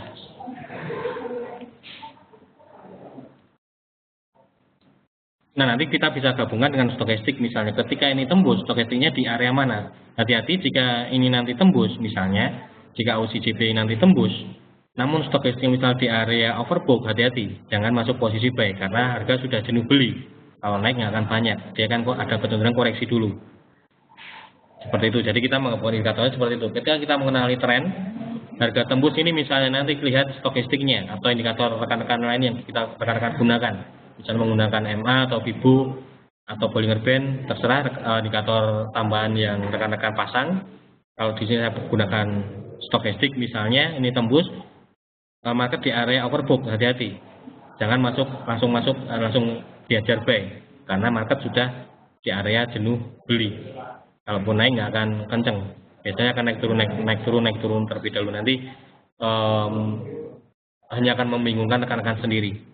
nanti kita bisa gabungkan dengan stokastik misalnya. Ketika ini tembus, stokastiknya di area mana? Hati-hati jika ini nanti tembus, misalnya jika Aussie JPY nanti tembus, namun stokastik misal di area overbought, hati-hati, jangan masuk posisi buy karena harga sudah jenuh beli. Kalau naik nggak akan banyak, dia akan ada kecenderungan koreksi dulu. Seperti itu. Jadi kita menggabungkan indikatornya seperti itu. Ketika kita mengenali tren, harga tembus ini misalnya nanti lihat stokastiknya atau indikator rekan-rekan lain yang kita rekan-rekan gunakan. Misalnya menggunakan MA atau FIBO atau Bollinger Band, terserah indikator tambahan yang rekan-rekan pasang. Kalau di sini saya gunakan stokastik misalnya, ini tembus, market di area overbought, hati-hati. Jangan langsung diajar buy, karena market sudah di area jenuh beli. Kalaupun naik nggak akan kenceng, biasanya akan naik turun terlebih dahulu. Nanti hanya akan membingungkan rekan-rekan sendiri.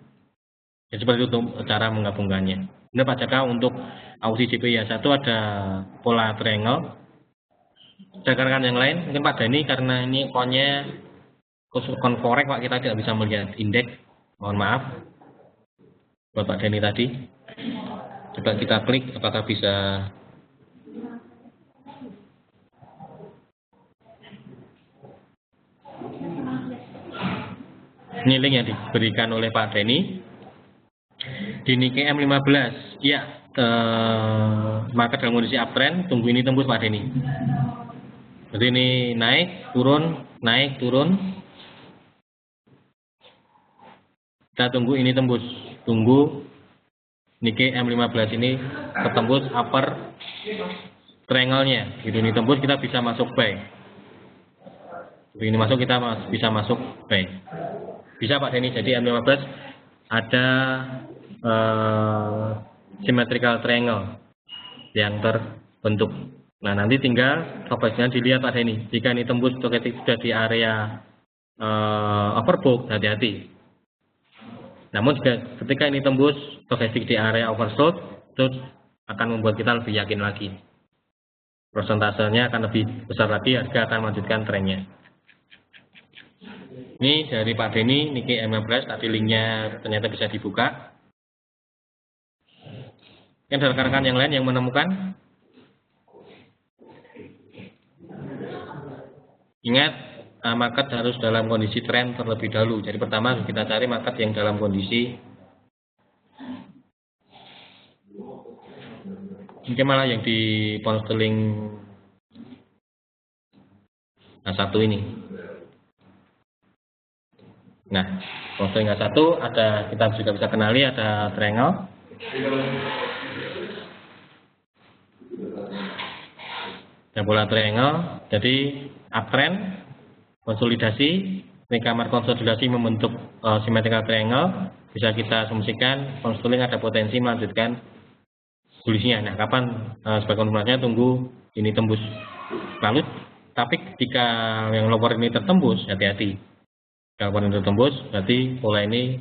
Jadi seperti itu cara menggabungkannya. Benar Pak Jaka, untuk Aussie JPY 1 ada pola triangle. Rekan-rekan yang lain, mungkin Pak Dhani karena ini konnya khusus konforek Pak, kita tidak bisa melihat indeks. Mohon maaf. Buat Pak Dhani tadi. Coba kita klik apakah bisa. Ini link yang diberikan oleh Pak Denny di Nikkei M15. Ya, market dalam kondisi uptrend, tunggu ini tembus Pak Denny. Jadi ini naik, turun. Kita tunggu ini tembus. Tunggu Nikkei M15 ini ketembus upper triangle-nya. Gitu ini tembus, kita bisa masuk buy. Ini masuk, kita bisa masuk buy. Bisa Pak Denny. Jadi M15 ada symmetrical triangle yang terbentuk. Nah, nanti tinggal profesinya dilihat Pak Denny. Jika ini tembus sudah di area overbought, hati-hati. Namun ketika ini tembus stochastic di area oversold, itu akan membuat kita lebih yakin lagi. Persentasenya akan lebih besar lagi, harga akan melanjutkan trennya. Ini dari Pak Denny, Nikkei M15, tadi linknya ternyata bisa dibuka. Yang ada rekan-rekan yang lain yang menemukan? Ingat, market harus dalam kondisi tren terlebih dahulu. Jadi pertama kita cari market yang dalam kondisi mungkin malah yang di pound sterling H1 ini. Nah, pound sterling H1 ada, kita juga bisa kenali ada triangle. Ada pola triangle, jadi uptrend, konsolidasi, ketika market konsolidasi membentuk symmetrical triangle, bisa kita asumsikan pound sterling ada potensi melanjutkan bullish-nya. Nah, kapan sebagai konfirmasinya tunggu ini tembus. Lalu, tapi ketika yang lower ini tertembus, hati-hati. Kalau lower ini tertembus, berarti pola ini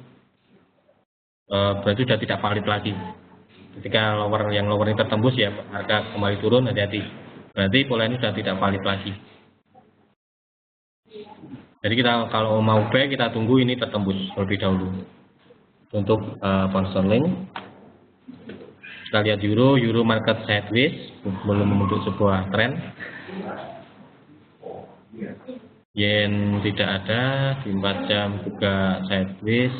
berarti sudah tidak valid lagi. Ketika yang lower ini tertembus, ya harga kembali turun, hati-hati. Berarti pola ini sudah tidak valid lagi. Jadi kita kalau mau buy, kita tunggu ini tertembus terlebih dahulu. Untuk pound sterling, kita lihat euro market sideways, belum membentuk sebuah tren. Yen tidak ada, di 4 jam juga sideways.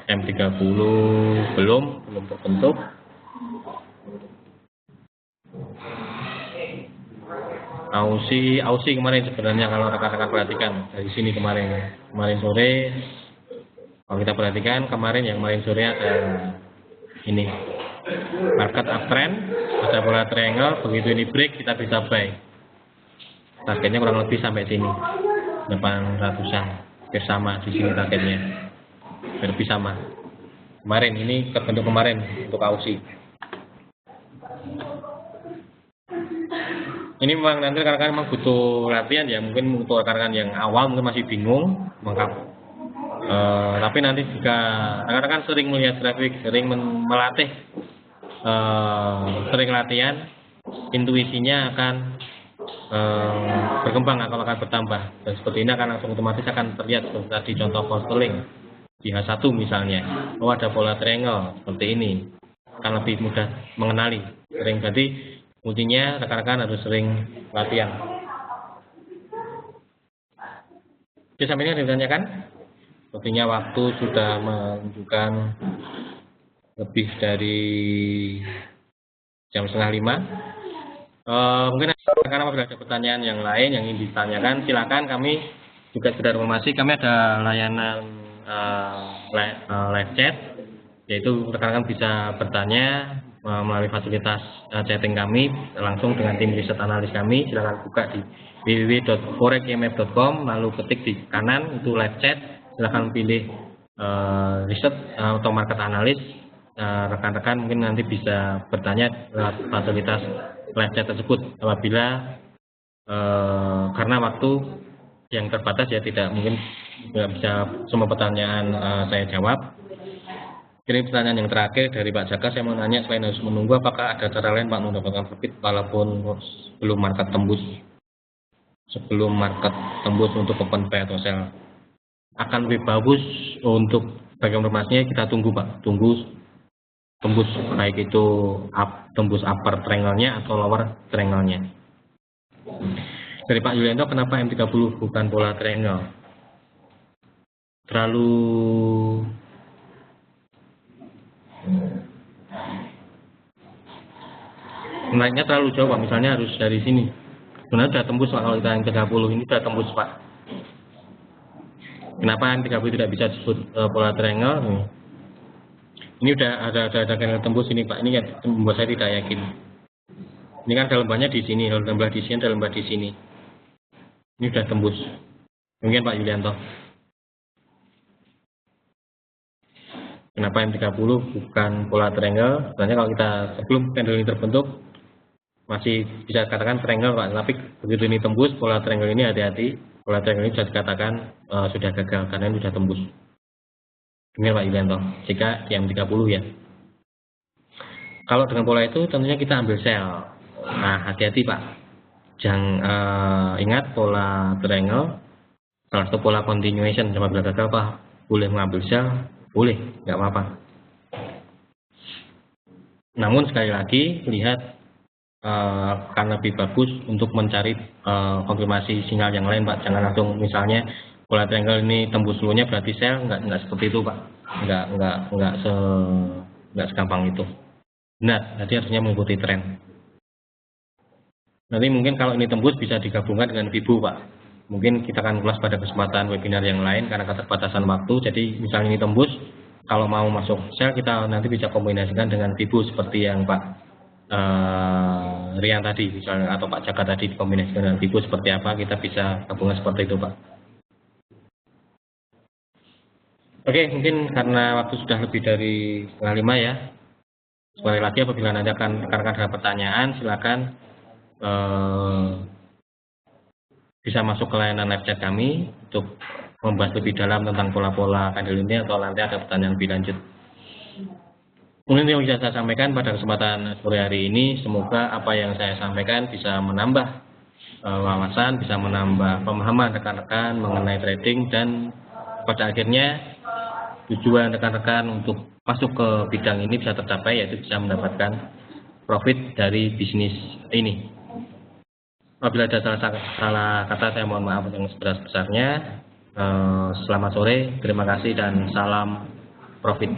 M30 belum terbentuk. Aussie kemarin sebenarnya kalau rekan-rekan perhatikan dari sini kemarin sore, kalau kita perhatikan kemarin sore ada ini market uptrend, ada pola triangle, begitu ini break kita bisa buy. Targetnya kurang lebih sampai sini 800-an, hampir sama di sini targetnya, lebih sama. Kemarin ini terbentuk kemarin untuk Aussie. Ini memang nanti rekan-rekan memang butuh latihan ya, mungkin untuk rekan-rekan yang awal mungkin masih bingung tapi nanti jika rekan-rekan sering melihat grafik, sering melatih, sering latihan, intuisinya akan berkembang, akan bertambah, dan seperti ini akan langsung otomatis akan terlihat seperti tadi contoh pound sterling di H1 misalnya, ada pola triangle seperti ini, akan lebih mudah mengenali. Sering, berarti kuncinya rekan-rekan harus sering latihan. Oke, sampai ini ada ditanyakan? Sepertinya waktu sudah menunjukkan lebih dari jam 4:30. Mungkin karena apabila ada pertanyaan yang lain yang ingin ditanyakan, silakan. Kami juga sudah informasi, kami ada layanan live chat, yaitu rekan-rekan bisa bertanya melalui fasilitas chatting kami langsung dengan tim riset analis kami. Silakan buka di www.foreximf.com, lalu ketik di kanan itu live chat, silakan pilih riset atau market analis. Rekan-rekan mungkin nanti bisa bertanya lewat fasilitas live chat tersebut. Apabila karena waktu yang terbatas ya tidak mungkin nggak bisa semua pertanyaan saya jawab. Ini pertanyaan yang terakhir dari Pak Jaka, saya mau nanya, selain harus menunggu, apakah ada cara lain Pak mendapatkan profit walaupun sebelum market tembus? Sebelum market tembus untuk open buy atau sell, akan lebih bagus untuk bagian informasinya kita tunggu Pak, tunggu tembus baik itu tembus upper triangle-nya atau lower triangle-nya. Dari Pak Yulianto, kenapa M30 bukan pola triangle? terlalu naiknya terlalu jauh Pak, misalnya harus dari sini. Sebenarnya sudah tembus Pak, kalau kita yang 30 ini sudah tembus Pak. Kenapa yang 30 tidak bisa disebut pola triangle? Ini udah ada candle tembus ini Pak, ini kan membuat saya tidak yakin. Ini kan dalam banyak di sini, dalam belah di sini, dalam belah di sini. Ini sudah tembus. Mungkin Pak Yulianto. Kenapa M30 bukan pola triangle? Sebenarnya kalau kita sebelum candle ini terbentuk masih bisa katakan triangle Pak, tapi begitu ini tembus pola triangle ini, hati-hati, pola triangle ini bisa dikatakan sudah gagal karena ini sudah tembus. Ini Pak Yulianto, jika di M30 ya. Kalau dengan pola itu tentunya kita ambil sell. Nah, hati-hati Pak. Jangan ingat pola triangle salah satu pola continuation, cuma bila gagal Pak boleh mengambil sell, boleh, nggak apa-apa. Namun sekali lagi lihat karena lebih bagus untuk mencari konfirmasi sinyal yang lain Pak. Jangan langsung misalnya pola triangle ini tembus dulunya berarti sell, nggak seperti itu Pak. Nggak segampang itu. Benar, nanti harusnya mengikuti tren. Nanti mungkin kalau ini tembus bisa digabungkan dengan Fibo Pak. Mungkin kita akan ulas pada kesempatan webinar yang lain karena keterbatasan waktu. Jadi misalnya ini tembus, kalau mau masuk sell kita nanti bisa kombinasikan dengan Fibo seperti yang Pak Rian tadi misalnya, atau Pak Jaka tadi dikombinasikan dengan Fibo seperti apa, kita bisa gabungan seperti itu Pak. Oke, mungkin karena waktu sudah lebih dari 4:30 ya. Sekali lagi apabila nanti akan rekan-rekan ada pertanyaan silakan bisa masuk ke layanan live chat kami untuk membahas lebih dalam tentang pola-pola candle ini, atau nanti ada pertanyaan lebih lanjut. Mungkin yang bisa saya sampaikan pada kesempatan sore hari ini, semoga apa yang saya sampaikan bisa menambah wawasan, bisa menambah pemahaman rekan-rekan mengenai trading, dan pada akhirnya tujuan rekan-rekan untuk masuk ke bidang ini bisa tercapai, yaitu bisa mendapatkan profit dari bisnis ini. Apabila ada salah kata, saya mohon maaf yang sebesar-besarnya. Selamat sore, terima kasih, dan salam profit.